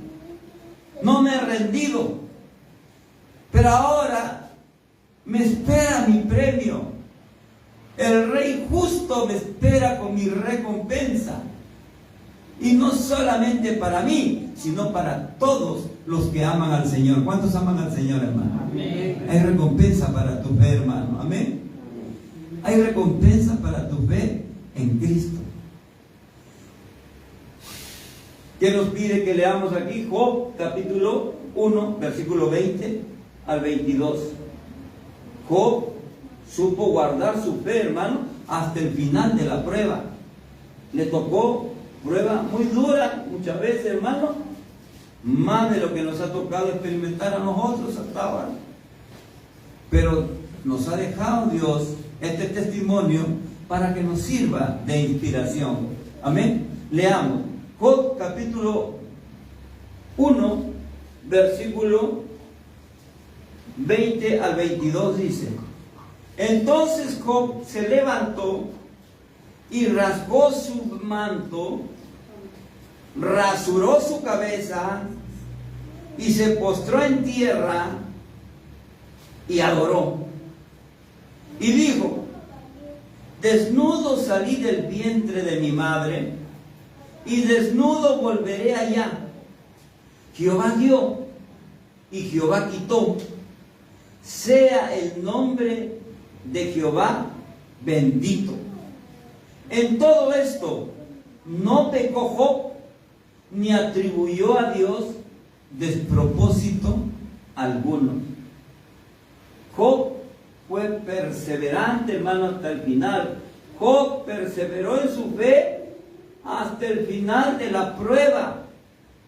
No me he rendido, pero ahora me espera mi premio. El Rey justo me espera con mi recompensa. Y no solamente para mí, sino para todos los que aman al Señor. ¿Cuántos aman al Señor, hermano? Amén. Hay recompensa para tu fe, hermano. Amén. Hay recompensa para tu fe en Cristo. ¿Qué nos pide que leamos aquí? Job, capítulo 1, versículo 20 al 22. Job supo guardar su fe, hermano, hasta el final de la prueba. Le tocó prueba muy dura muchas veces, hermano, más de lo que nos ha tocado experimentar a nosotros hasta ahora. Pero nos ha dejado Dios este testimonio para que nos sirva de inspiración. Amén. Leamos. Job capítulo 1, versículo 20 al 22 dice: Entonces Job se levantó y rasgó su manto, rasuró su cabeza y se postró en tierra y adoró. Y dijo: Desnudo salí del vientre de mi madre y desnudo volveré allá. Jehová dio y Jehová quitó. Sea el nombre de Jehová bendito. En todo esto no pecó Job, ni atribuyó a Dios despropósito alguno. Job fue perseverante, hermano, hasta el final. Job perseveró en su fe hasta el final de la prueba.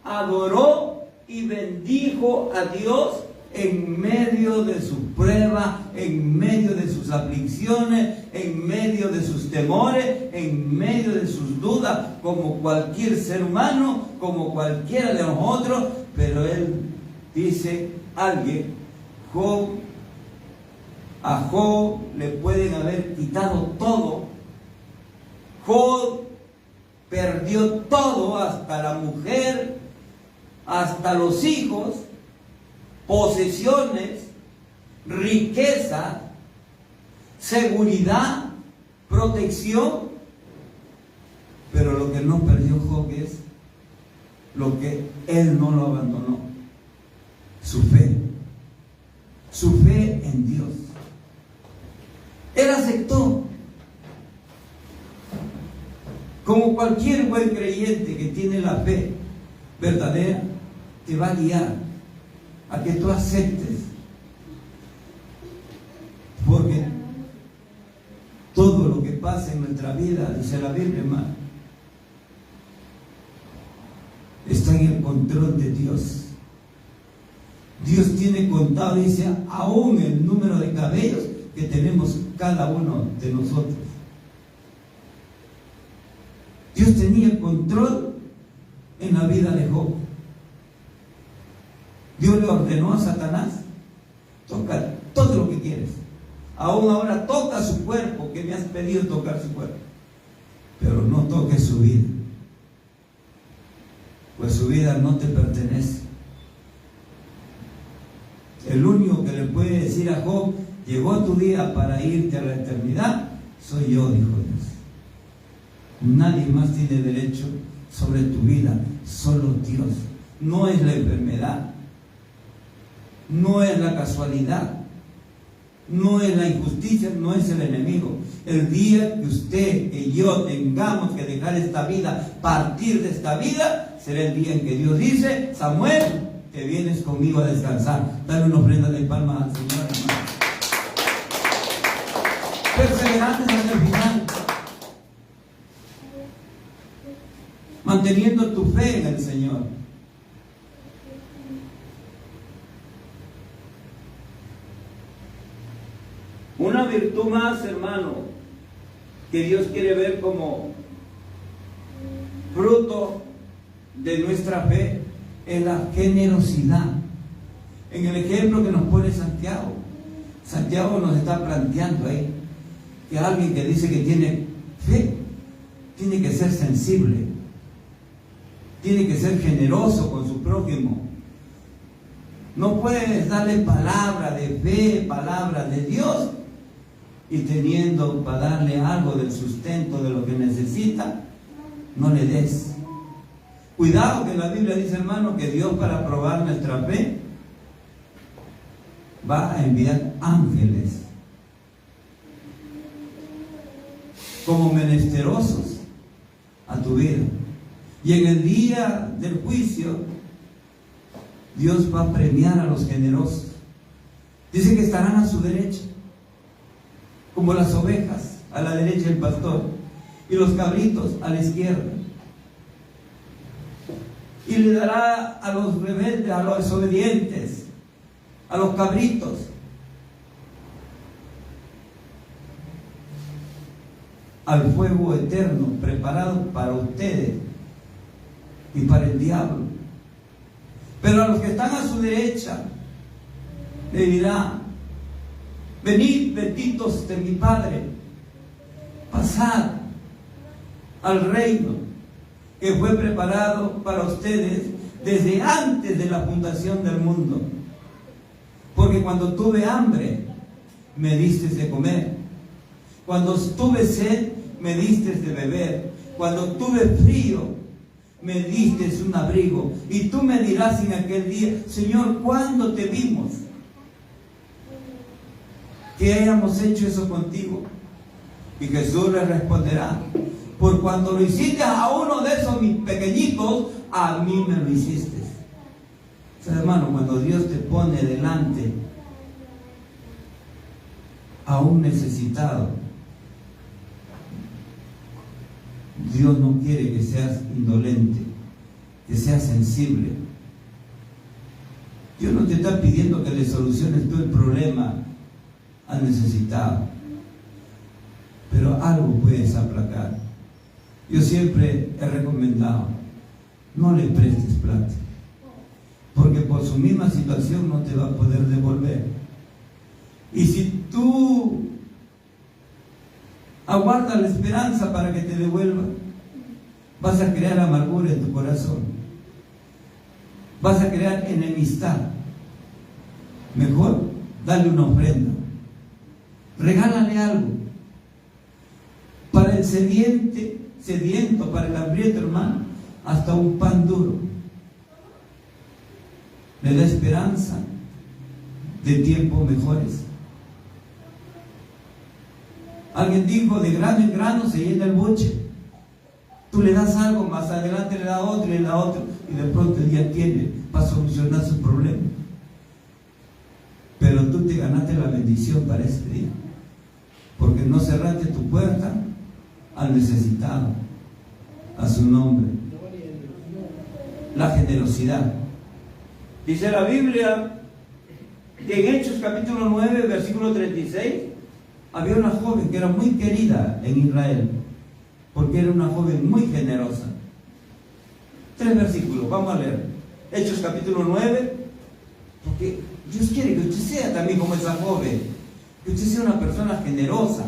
Adoró y bendijo a Dios en medio de su prueba, en medio de sus aflicciones, en medio de sus temores, en medio de sus dudas, como cualquier ser humano, como cualquiera de nosotros. Pero él dice, alguien, Job, a Job le pueden haber quitado todo. Job perdió todo, hasta la mujer, hasta los hijos, posesiones, riqueza, seguridad, protección. Pero lo que no perdió Job es lo que él no lo abandonó: su fe en Dios. Él aceptó, como cualquier buen creyente que tiene la fe verdadera, te va a guiar a que tú aceptes, porque todo lo que pasa en nuestra vida, dice la Biblia, hermano, está en el control de Dios. Dios tiene contado, dice, aún el número de cabellos que tenemos cada uno de nosotros. Dios tenía el control en la vida de Job. Dios le ordenó a Satanás: toca todo lo que quieres. Aún ahora toca su cuerpo, que me has pedido tocar su cuerpo, pero no toques su vida, pues su vida no te pertenece. El único que le puede decir a Job: llegó tu día para irte a la eternidad, soy yo, dijo Dios. Nadie más tiene derecho sobre tu vida, solo Dios. No es la enfermedad, no es la casualidad, no es la injusticia, no es el enemigo. El día que usted y yo tengamos que dejar esta vida, partir de esta vida, será el día en que Dios dice: Samuel, te vienes conmigo a descansar. Dale una ofrenda de palmas al Señor, hermano. Perseverantes hasta el final, manteniendo tu fe en el Señor. Una virtud más, hermano, que Dios quiere ver como fruto de nuestra fe, es la generosidad. En el ejemplo que nos pone Santiago, Santiago nos está planteando ahí que alguien que dice que tiene fe tiene que ser sensible, tiene que ser generoso con su prójimo. No puedes darle palabra de fe, palabra de Dios, y teniendo para darle algo del sustento de lo que necesita, no le des. Cuidado, que la Biblia dice, hermano, que Dios, para probar nuestra fe, va a enviar ángeles como menesterosos a tu vida. Y en el día del juicio, Dios va a premiar a los generosos. Dice que estarán a su derecha, como las ovejas a la derecha del pastor, y los cabritos a la izquierda. Y le dará a los rebeldes, a los desobedientes, a los cabritos, al fuego eterno preparado para ustedes y para el diablo. Pero a los que están a su derecha le dirá: venid, benditos de mi Padre, pasad al reino que fue preparado para ustedes desde antes de la fundación del mundo. Porque cuando tuve hambre, me diste de comer. Cuando tuve sed, me diste de beber. Cuando tuve frío, me diste un abrigo. Y tú me dirás en aquel día: Señor, ¿cuándo te vimos que hayamos hecho eso contigo? Y Jesús le responderá: por cuando lo hiciste a uno de esos mis pequeñitos, a mí me lo hiciste. O sea, hermano, cuando Dios te pone delante a un necesitado, Dios no quiere que seas indolente, que seas sensible. Dios no te está pidiendo que le soluciones todo el problema al necesitado, pero algo puedes aplacar. Yo siempre he recomendado: no le prestes plata, porque por su misma situación no te va a poder devolver. Y si tú aguardas la esperanza para que te devuelva, vas a crear amargura en tu corazón, vas a crear enemistad. Mejor dale una ofrenda, regálale algo. Para el sediento, para el hambriento, hermano, hasta un pan duro le da esperanza de tiempos mejores. Alguien dijo: de grano en grano se llena el buche. Tú le das algo, más adelante le da otro y le da otro, y de pronto él ya tiene para solucionar su problema. Pero tú te ganaste la bendición para ese día, porque no cerraste tu puerta al necesitado, a su nombre. La generosidad. Dice la Biblia que en Hechos capítulo 9, versículo 36, había una joven que era muy querida en Israel, porque era una joven muy generosa. 3 versículos, vamos a leer. Hechos capítulo 9, porque Dios quiere que usted sea también como esa joven, que usted sea una persona generosa.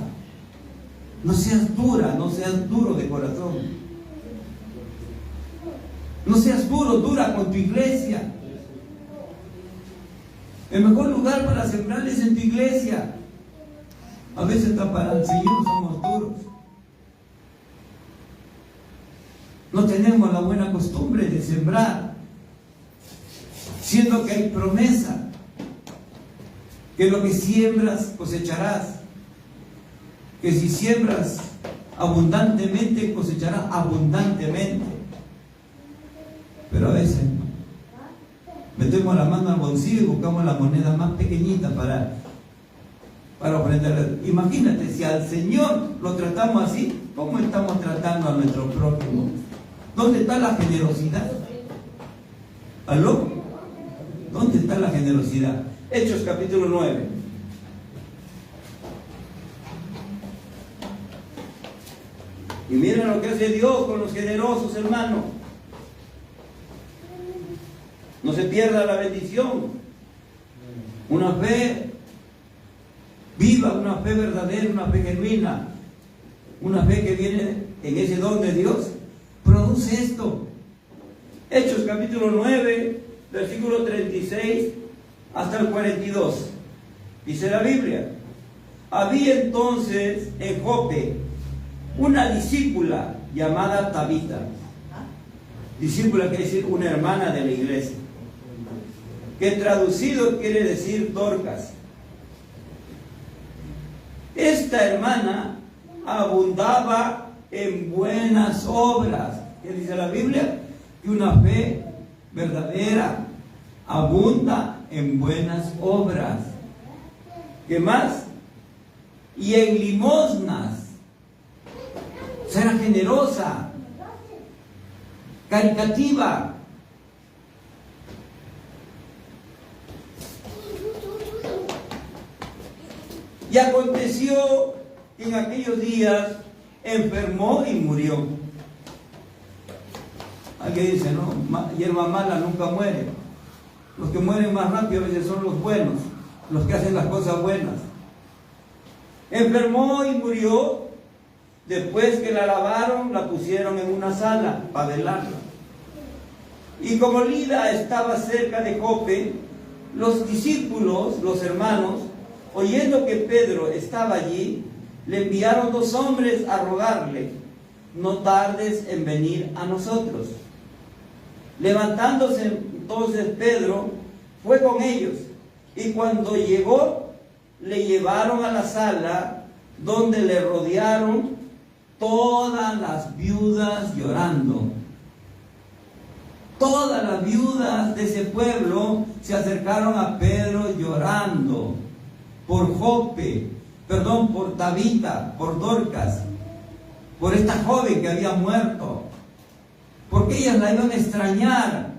No seas dura, no seas duro de corazón. No seas dura con tu iglesia. El mejor lugar para sembrar es en tu iglesia. A veces hasta para el Señor somos duros. No tenemos la buena costumbre de sembrar, siendo que hay promesa que lo que siembras cosecharás, que si siembras abundantemente cosecharás abundantemente. Pero a veces metemos la mano al bolsillo y buscamos la moneda más pequeñita para ofrendar. Imagínate, si al Señor lo tratamos así, ¿cómo estamos tratando a nuestro prójimo? ¿Dónde está la generosidad? ¿Aló? ¿Dónde está la generosidad? Hechos capítulo 9. Y miren lo que hace Dios con los generosos, hermanos. No se pierda la bendición. Una fe viva, una fe verdadera, una fe genuina, una fe que viene en ese don de Dios, produce esto. Hechos capítulo 9, versículo 36 hasta el 42. Dice la Biblia: había entonces en Jope una discípula llamada Tabita. Discípula quiere decir una hermana de la iglesia, que traducido quiere decir Dorcas. Esta hermana abundaba en buenas obras. ¿Qué dice la Biblia? Que una fe verdadera abunda en buenas obras. ¿Qué más? Y en limosnas. Será generosa, caritativa. Y aconteció que en aquellos días enfermó y murió. Alguien dice, no, hierba mala nunca muere. Los que mueren más rápido a veces son los buenos, los que hacen las cosas buenas. Enfermó y murió. Después que la lavaron, la pusieron en una sala para velarla. Y como Lida estaba cerca de Jope, los discípulos, los hermanos, oyendo que Pedro estaba allí, le enviaron 2 hombres a rogarle: no tardes en venir a nosotros. Levantándose entonces Pedro, fue con ellos, y cuando llegó, le llevaron a la sala, donde le rodearon todas las viudas llorando. Todas las viudas de ese pueblo se acercaron a Pedro llorando por Jope, por Tabita, por Dorcas, por esta joven que había muerto, porque ellas la iban a extrañar,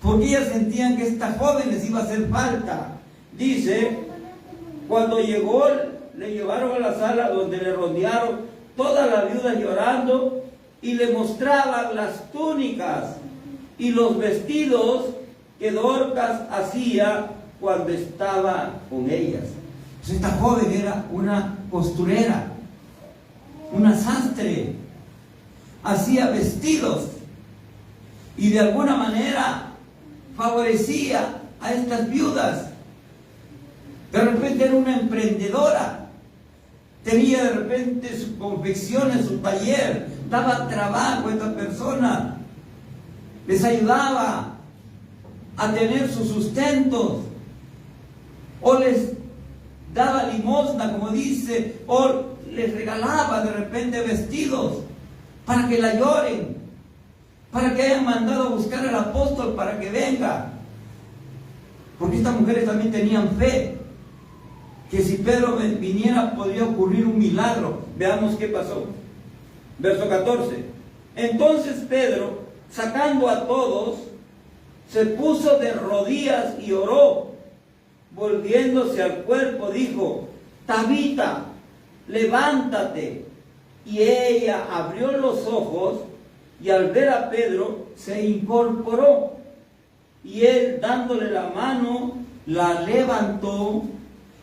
porque ellas sentían que esta joven les iba a hacer falta. Dice, cuando llegó, le llevaron a la sala donde le rodearon todas las viudas llorando, y le mostraban las túnicas y los vestidos que Dorcas hacía cuando estaba con ellas. Pues esta joven era una costurera, una sastre, hacía vestidos y de alguna manera favorecía a estas viudas. De repente era una emprendedora. Tenía de repente su confección en su taller, daba trabajo a esta persona, les ayudaba a tener sus sustentos, o les daba limosna, como dice, o les regalaba de repente vestidos para que la lloren, para que hayan mandado a buscar al apóstol para que venga, porque estas mujeres también tenían fe que si Pedro viniera podría ocurrir un milagro. Veamos qué pasó. Verso 14. Entonces Pedro, sacando a todos, se puso de rodillas y oró. Volviéndose al cuerpo, dijo: Tabita, levántate. Y ella abrió los ojos, y al ver a Pedro se incorporó. Y él, dándole la mano, la levantó.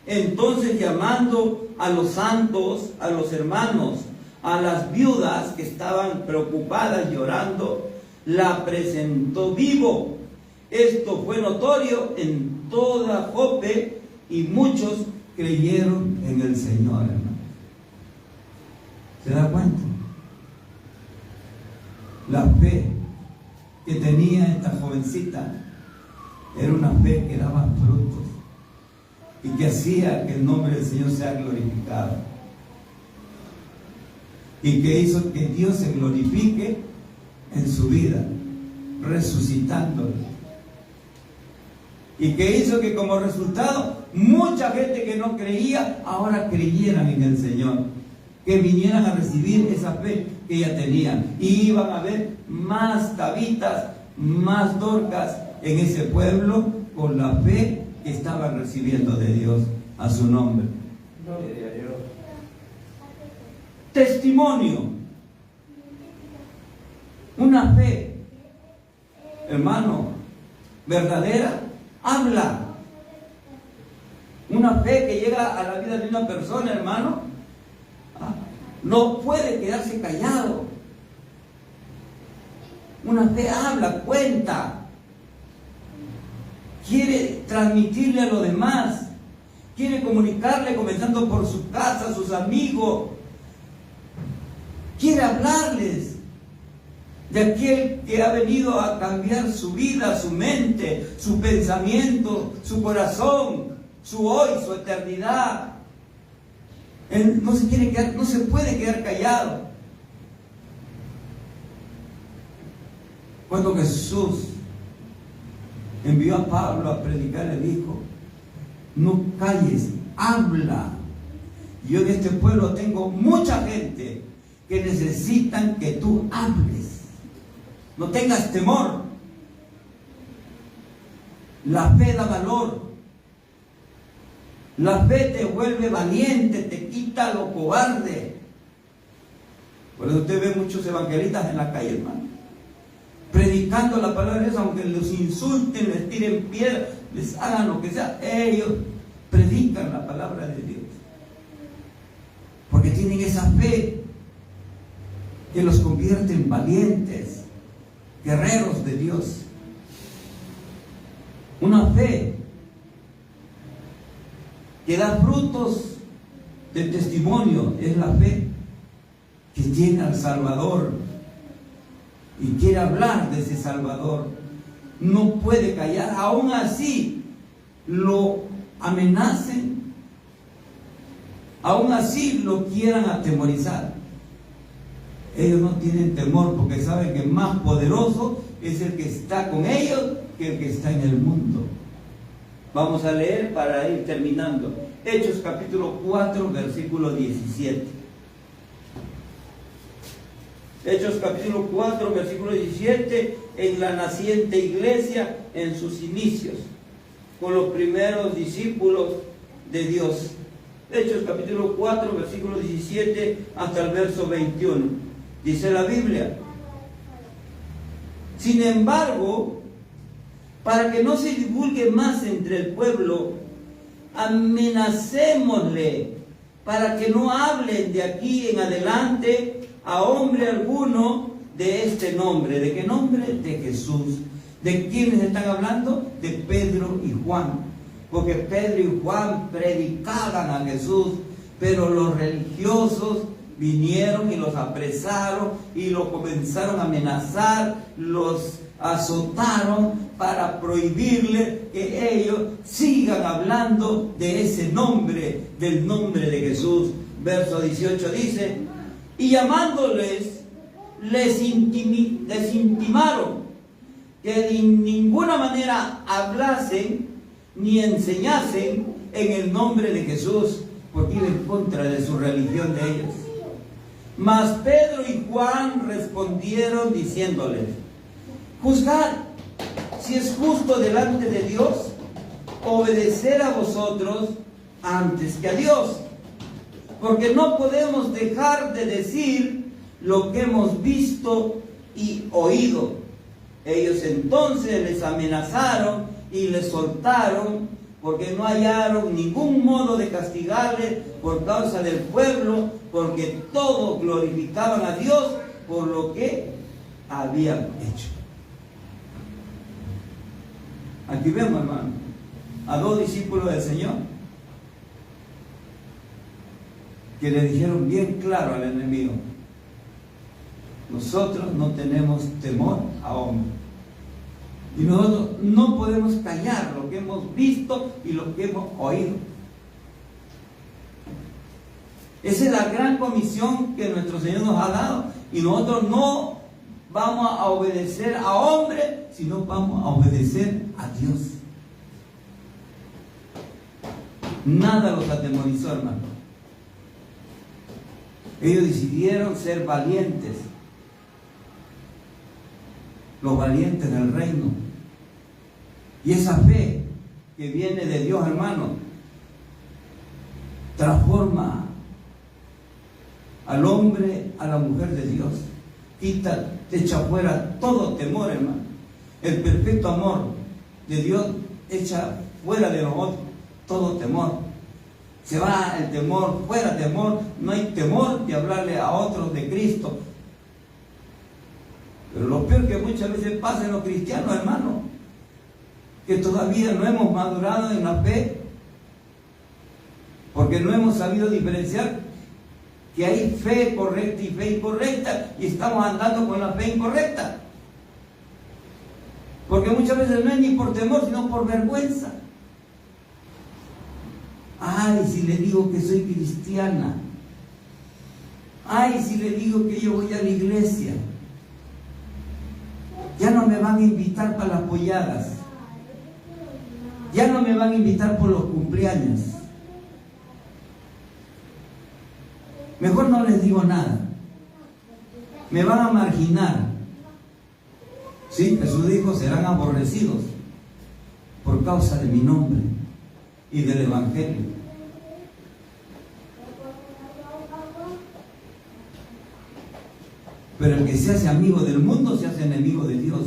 Entonces, llamando a los santos, a los hermanos, a las viudas que estaban preocupadas llorando, la presentó vivo. Esto fue notorio en toda Jope, y muchos creyeron en el Señor, hermano. ¿Se da cuenta? La fe que tenía esta jovencita era una fe que daba frutos, y que hacía que el nombre del Señor sea glorificado. Y que hizo que Dios se glorifique en su vida, resucitándolo. Y que hizo que como resultado mucha gente que no creía ahora creyeran en el Señor, que vinieran a recibir esa fe que ya tenían, y iban a ver más Tabitas, más Dorcas en ese pueblo con la fe que estaban recibiendo de Dios a su nombre. Testimonio, una fe, hermano, verdadera, habla. Una fe que llega a la vida de una persona, hermano, no puede quedarse callado. Una fe habla, cuenta, quiere transmitirle a los demás, quiere comunicarle, comenzando por su casa, sus amigos, quiere hablarles de aquel que ha venido a cambiar su vida, su mente, su pensamiento, su corazón, su hoy, su eternidad. Él no se puede quedar callado. Cuando Jesús envió a Pablo a predicar, le dijo: no calles, habla. Yo en este pueblo tengo mucha gente que necesitan que tú hables. No tengas temor. La fe da valor. La fe te vuelve valiente, te quita lo cobarde. Por eso usted ve muchos evangelistas en la calle, hermano, predicando la palabra de Dios, aunque los insulten, les tiren piedras, les hagan lo que sea, ellos predican la palabra de Dios. Porque tienen esa fe que los convierte en valientes, guerreros de Dios. Una fe que da frutos de testimonio, es la fe que tiene al Salvador y quiere hablar de ese Salvador. No puede callar, aún así lo amenacen, aún así lo quieran atemorizar. Ellos no tienen temor porque saben que más poderoso es el que está con ellos que el que está en el mundo. Vamos a leer para ir terminando. Hechos capítulo 4, versículo 17. Hechos capítulo 4, versículo 17, en la naciente iglesia, en sus inicios, con los primeros discípulos de Dios. Hechos capítulo 4, versículo 17 hasta el verso 21. Dice la Biblia: sin embargo, para que no se divulgue más entre el pueblo, amenacémosle para que no hablen de aquí en adelante a hombre alguno de este nombre. ¿De qué nombre? De Jesús. ¿De quiénes están hablando? De Pedro y Juan. Porque Pedro y Juan predicaban a Jesús, pero los religiosos vinieron y los apresaron y los comenzaron a amenazar, los azotaron para prohibirle que ellos sigan hablando de ese nombre, del nombre de Jesús. Verso 18 dice: y llamándoles, les intimaron que de ninguna manera hablasen ni enseñasen en el nombre de Jesús, porque iba en contra de su religión de ellos. Mas Pedro y Juan respondieron diciéndoles: juzgad si es justo delante de Dios obedecer a vosotros antes que a Dios, porque no podemos dejar de decir lo que hemos visto y oído. Ellos entonces les amenazaron y les soltaron, porque no hallaron ningún modo de castigarles por causa del pueblo, porque todos glorificaban a Dios por lo que habían hecho. Aquí vemos, hermano, a dos discípulos del Señor que le dijeron bien claro al enemigo: nosotros no tenemos temor a hombre, y nosotros no podemos callar lo que hemos visto y lo que hemos oído. Esa es la gran comisión que nuestro Señor nos ha dado. Y nosotros no vamos a obedecer a hombres, sino vamos a obedecer a Dios. Nada los atemorizó, hermano. Ellos decidieron ser valientes. Los valientes del reino. Y esa fe que viene de Dios, hermano, transforma al hombre, a la mujer de Dios. Quita, te echa fuera todo temor, hermano. El perfecto amor de Dios echa fuera de nosotros todo temor. Se va el temor, fuera temor. No hay temor de hablarle a otros de Cristo. Pero lo peor que muchas veces pasa en los cristianos, hermano, que todavía no hemos madurado en la fe, porque no hemos sabido diferenciar que hay fe correcta y fe incorrecta, y estamos andando con la fe incorrecta. Porque muchas veces no es ni por temor, sino por vergüenza. Ay, si le digo que soy cristiana. Ay, si le digo que yo voy a la iglesia. Ya no me van a invitar para las polladas. Ya no me van a invitar por los cumpleaños. Mejor no les digo nada. Me van a marginar. Sí, Jesús dijo, serán aborrecidos por causa de mi nombre y del Evangelio. Pero el que se hace amigo del mundo se hace enemigo de Dios.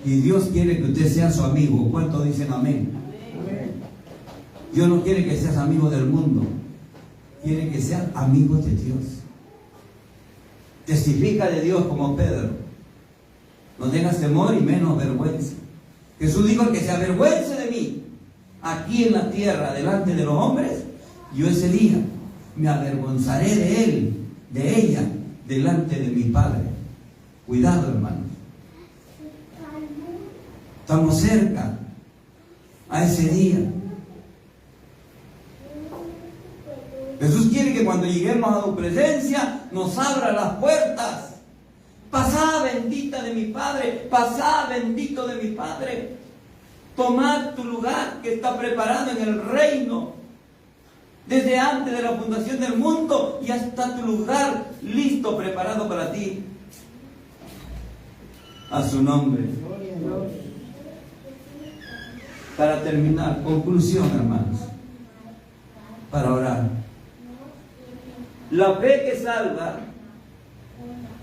Y Dios quiere que usted sea su amigo. ¿Cuántos dicen amén? Dios no quiere que seas amigo del mundo. Quiere que seas amigo de Dios. Testifica de Dios como Pedro. No tengas temor y menos vergüenza. Jesús dijo, el que se avergüence de mí aquí en la tierra delante de los hombres, yo ese día me avergonzaré de él, de ella, delante de mi Padre. Cuidado, hermanos. Estamos cerca a ese día. Jesús quiere que cuando lleguemos a su presencia nos abra las puertas. Pasá, bendita de mi Padre, pasá, bendito de mi Padre. Tomad tu lugar que está preparado en el reino. Desde antes de la fundación del mundo ya está tu lugar listo, preparado para ti. A su nombre. Para terminar, conclusión, hermanos, para orar. La fe que salva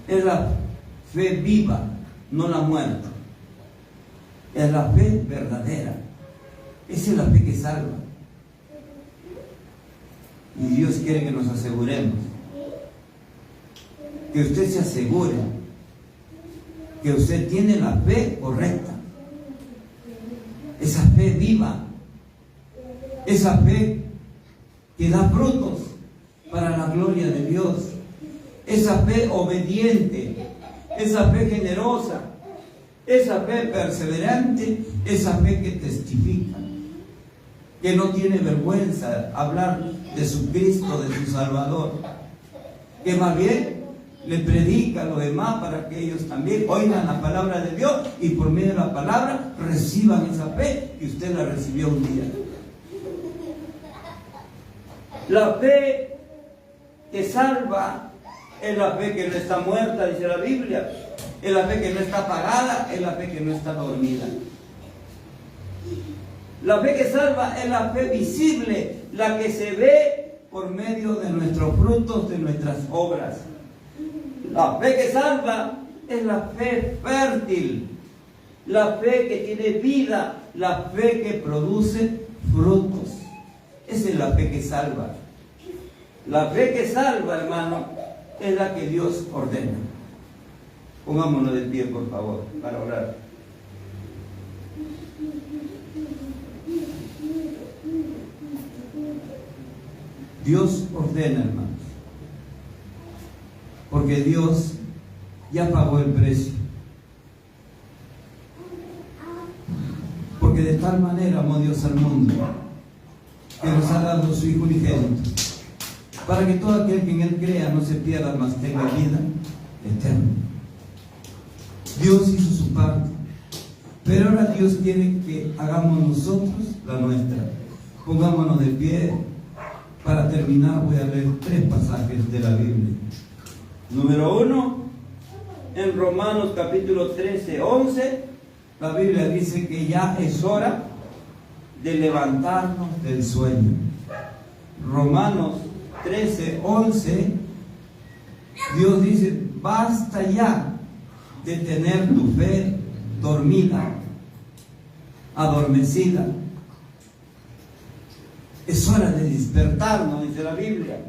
es la fe viva, no la muerta. Es la fe verdadera. Esa es la fe que salva. Y Dios quiere que nos aseguremos. Que usted se asegure que usted tiene la fe correcta. Esa fe viva. Esa fe que da frutos para la gloria de Dios. Esa fe obediente. Esa fe generosa. Esa fe perseverante. Esa fe que testifica. Que no tiene vergüenza hablar de su Cristo, de su Salvador. Que más bien le predica a los demás para que ellos también oigan la palabra de Dios y por medio de la palabra reciban esa fe que usted la recibió un día. La fe que salva es la fe que no está muerta, dice la Biblia. Es la fe que no está apagada, es la fe que no está dormida. La fe que salva es la fe visible, la que se ve por medio de nuestros frutos, de nuestras obras. La fe que salva es la fe fértil, la fe que tiene vida, la fe que produce frutos. Esa es la fe que salva. La fe que salva, hermano, es la que Dios ordena. Pongámonos de pie, por favor, para orar. Dios ordena, hermanos, porque Dios ya pagó el precio. Porque de tal manera amó Dios al mundo que nos ha dado su Hijo unigénito, para que todo aquel que en Él crea no se pierda, mas tenga vida eterna. Dios hizo su parte, pero ahora Dios quiere que hagamos nosotros la nuestra. Pongámonos de pie. Para terminar voy a leer 3 pasajes de la Biblia. Número 1, en Romanos capítulo 13, 11, La Biblia dice que ya es hora de levantarnos del sueño. Romanos 13, 11, Dios dice: basta ya de tener tu fe dormida, adormecida. Es hora de despertarnos, dice la Biblia.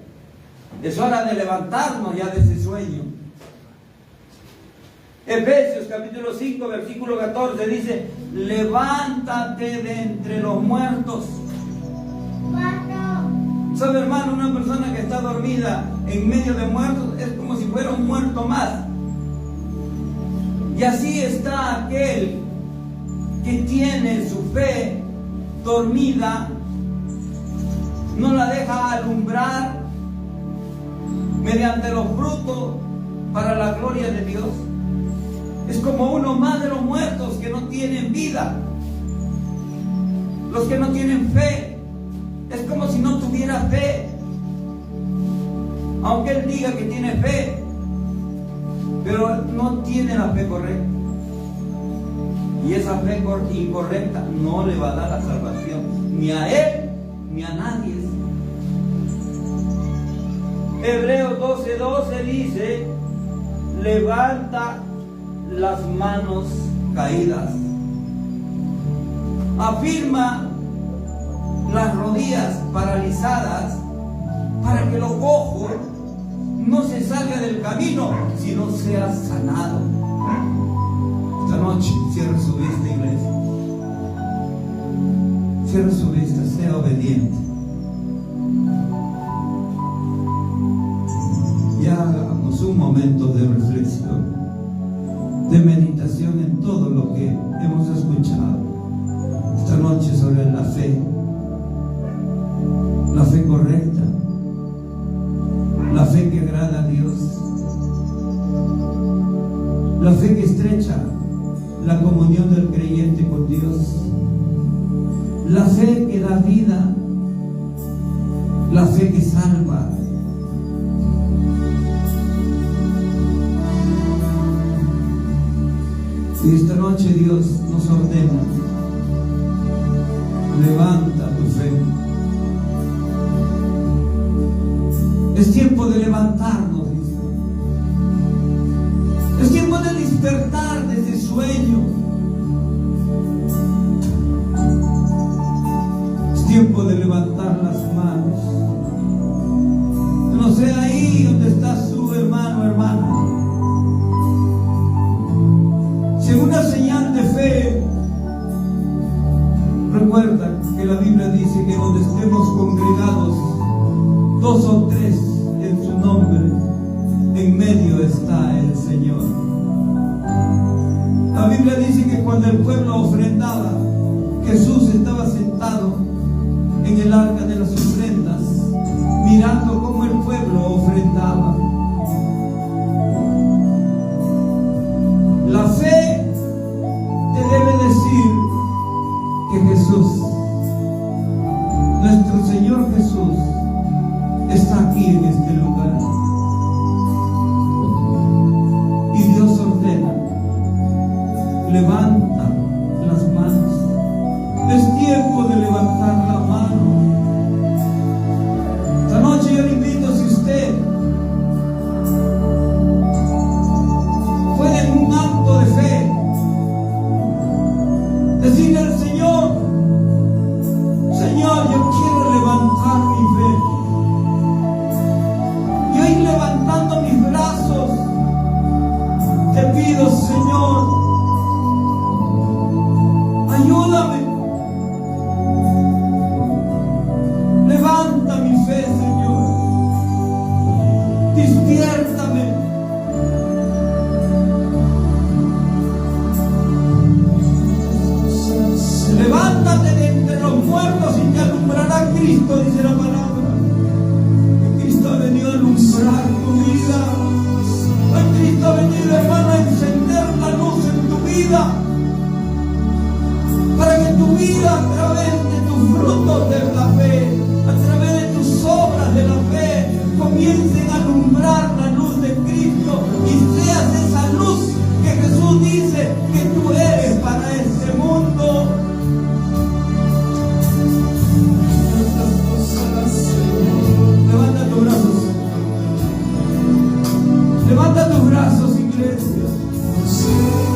Es hora de levantarnos ya de ese sueño. Efesios capítulo 5, versículo 14 dice: levántate de entre los muertos. ¿Sabe, hermano? Una persona que está dormida en medio de muertos es como si fuera un muerto más. Y así está aquel que tiene su fe dormida, no la deja alumbrar mediante los frutos para la gloria de Dios. Es como uno más de los muertos que no tienen vida, los que no tienen fe. Es como si no tuviera fe, aunque él diga que tiene fe, pero no tiene la fe correcta. Y esa fe incorrecta no le va a dar la salvación, ni a él, ni a nadie. Hebreos 12:12 dice: levanta las manos caídas. Afirma las rodillas paralizadas para que los ojos no se salgan del camino, sino sea sanado. Esta noche cierre su vista, iglesia. Cierre su vista, sea obediente. Y hagamos un momento de reflexión, de meditación en todo lo que hemos escuchado esta noche sobre la fe correcta, la fe que agrada a Dios, la fe que estrecha la comunión del creyente con Dios, la fe que da vida, la fe que salva. Y esta noche Dios nos ordena: levanta tu fe. Es tiempo de levantarnos, dice. Es tiempo de despertar de ese sueño. Es tiempo de levantar las manos. No sé ahí donde está su hermano o hermana. Si en una señal de fe, recuerda que la Biblia dice que donde estemos congregados 2 o 3 en su nombre, en medio está el Señor. La Biblia dice que cuando el pueblo ofrendaba, Jesús estaba sentado en el arca de las ofrendas, mirando cómo el pueblo ofrendaba. La fe te debe decir que Jesús, nuestro Señor Jesús, está aquí en este lugar. Y Dios ordena: levanta las manos. Es tiempo de levantar la mano. Esta noche yo le invito, si usted puede en un acto de fe decirle al Señor: Señor, yo quiero levantar mi fe. Levantando mis brazos, te pido, Señor, ayúdame. vida, para que tu vida a través de tus frutos de la fe, a través de tus obras de la fe, comiencen a alumbrar la luz de Cristo y seas esa luz que Jesús dice que tú eres para este mundo. Levanta tus brazos. Levanta tus brazos, iglesia.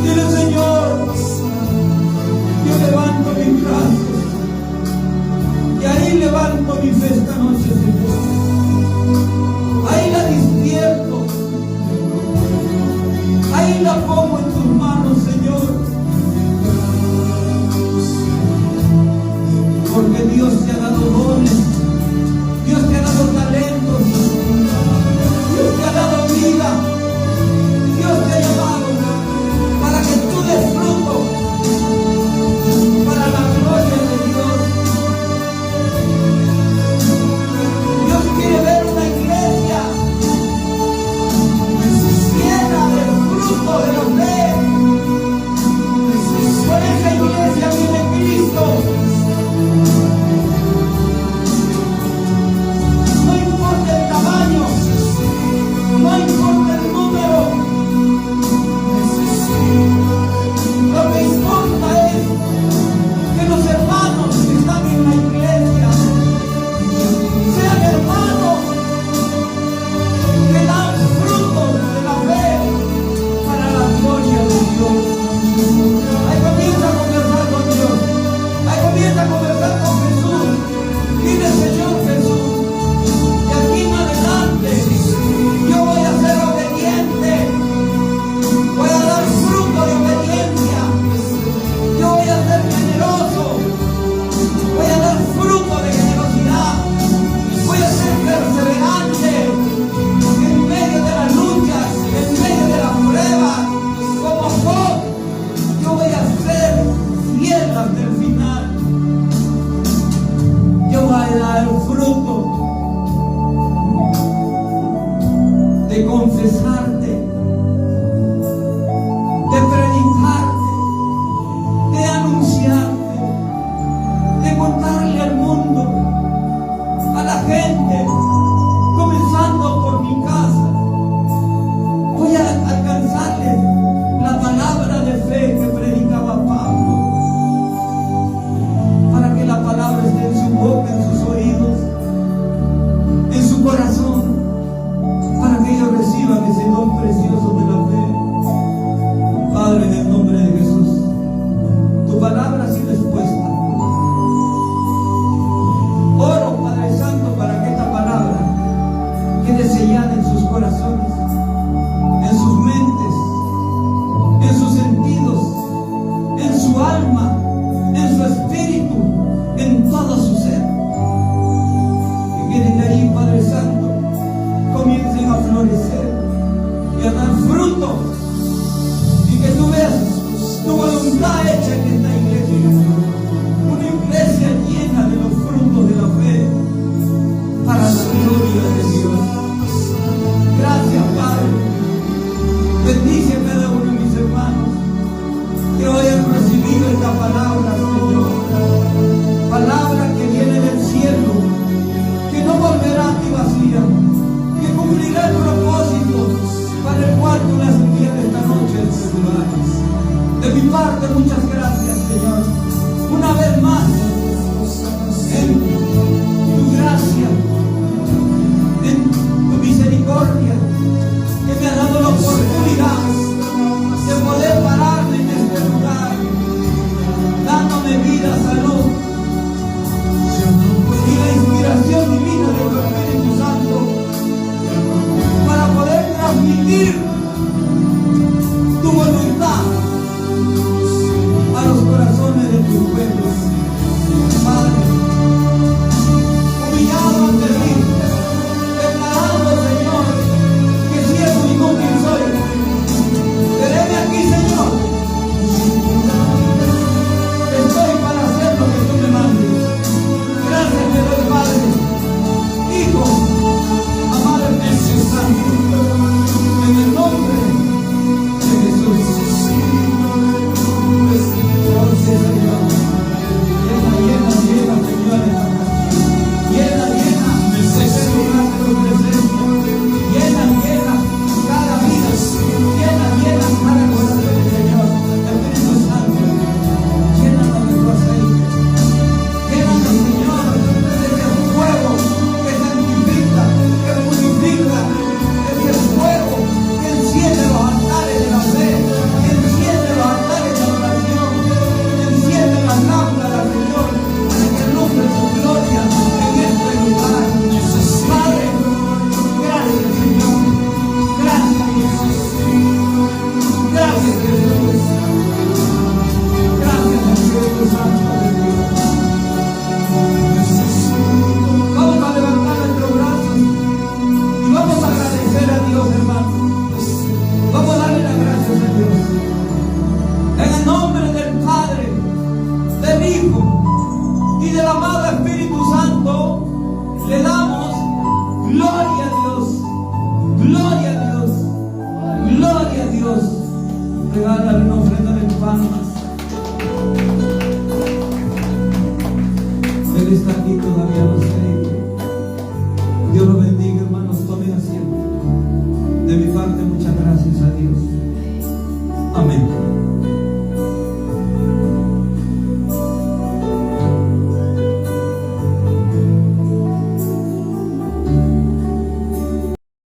Dile, Señor, yo levanto mis brazos. Y ahí levanto mi fe esta noche, Señor. Ahí la despierto. Ahí la pongo en tus manos, Señor. Porque Dios te ha dado dones. Dios te ha dado talentos. Dios te ha dado vida. Dios te ha llamado para que tú des fruto para la gloria de Dios. Dios quiere ver una iglesia llena del fruto de la fe. Por esa iglesia vive Cristo. No importa el tamaño, no importa el número. Lo que importa es que los hermanos que están en la iglesia sean hermanos que dan frutos de la fe para la gloria de Dios. Ahí comienza a conversar con Dios. Ahí comienza a conversar con Jesús. Dile, Señor Jesús, de aquí en adelante yo voy a ser obediente. Voy a dar fruto de obediencia. Yo voy a ser generoso. Voy a dar fruto de generosidad. Voy a ser perseverante en medio de las luchas, en medio de las pruebas. Como Job, yo voy a ser fiel hasta el final. Yo voy a dar fruto de confesarte, de predicarte, de anunciarte, de contarle al mundo, a la gente, comenzando por mi casa. Voy a alcanzarles la palabra de fe que predicaba Pablo, para que la palabra esté en su boca, en sus oídos, en su corazón, para que ellos reciban ese don precioso de la fe. Padre, en el nombre de Jesús, tu palabra ha sido expuesta. Oro, Padre Santo, para que esta palabra quede sellada en sus corazones, en sus mentes, en sus sentidos, en su alma, en su espíritu, en todo su ser. Que queden ahí, Padre Santo, comiencen a florecer y a dar fruto. Y que tú veas tu voluntad hecha en esta iglesia. Una iglesia llena de los frutos de la fe para la gloria de Dios. Gracias, Padre. Bendice a cada uno de mis hermanos que hoy han recibido esta palabra, Señor. Palabra que viene del cielo, que no volverá a ti vacía, que cumplirá el propósito para el cual tú las envías esta noche en sus lugares. De mi parte, muchas gracias, Señor. Una vez más, en tu gracia, en tu misericordia, que me ha dado la oportunidad de poder pararme en este lugar, dándome vida, salud y la inspiración divina de tu Espíritu Santo, para poder transmitir tu voluntad a los corazones de tus pueblos. Padre, Dios, regálale una ofrenda de palmas. Él está aquí todavía, no sé. Dios lo bendiga, hermanos, tomen asiento. De mi parte, muchas gracias a Dios. Amén.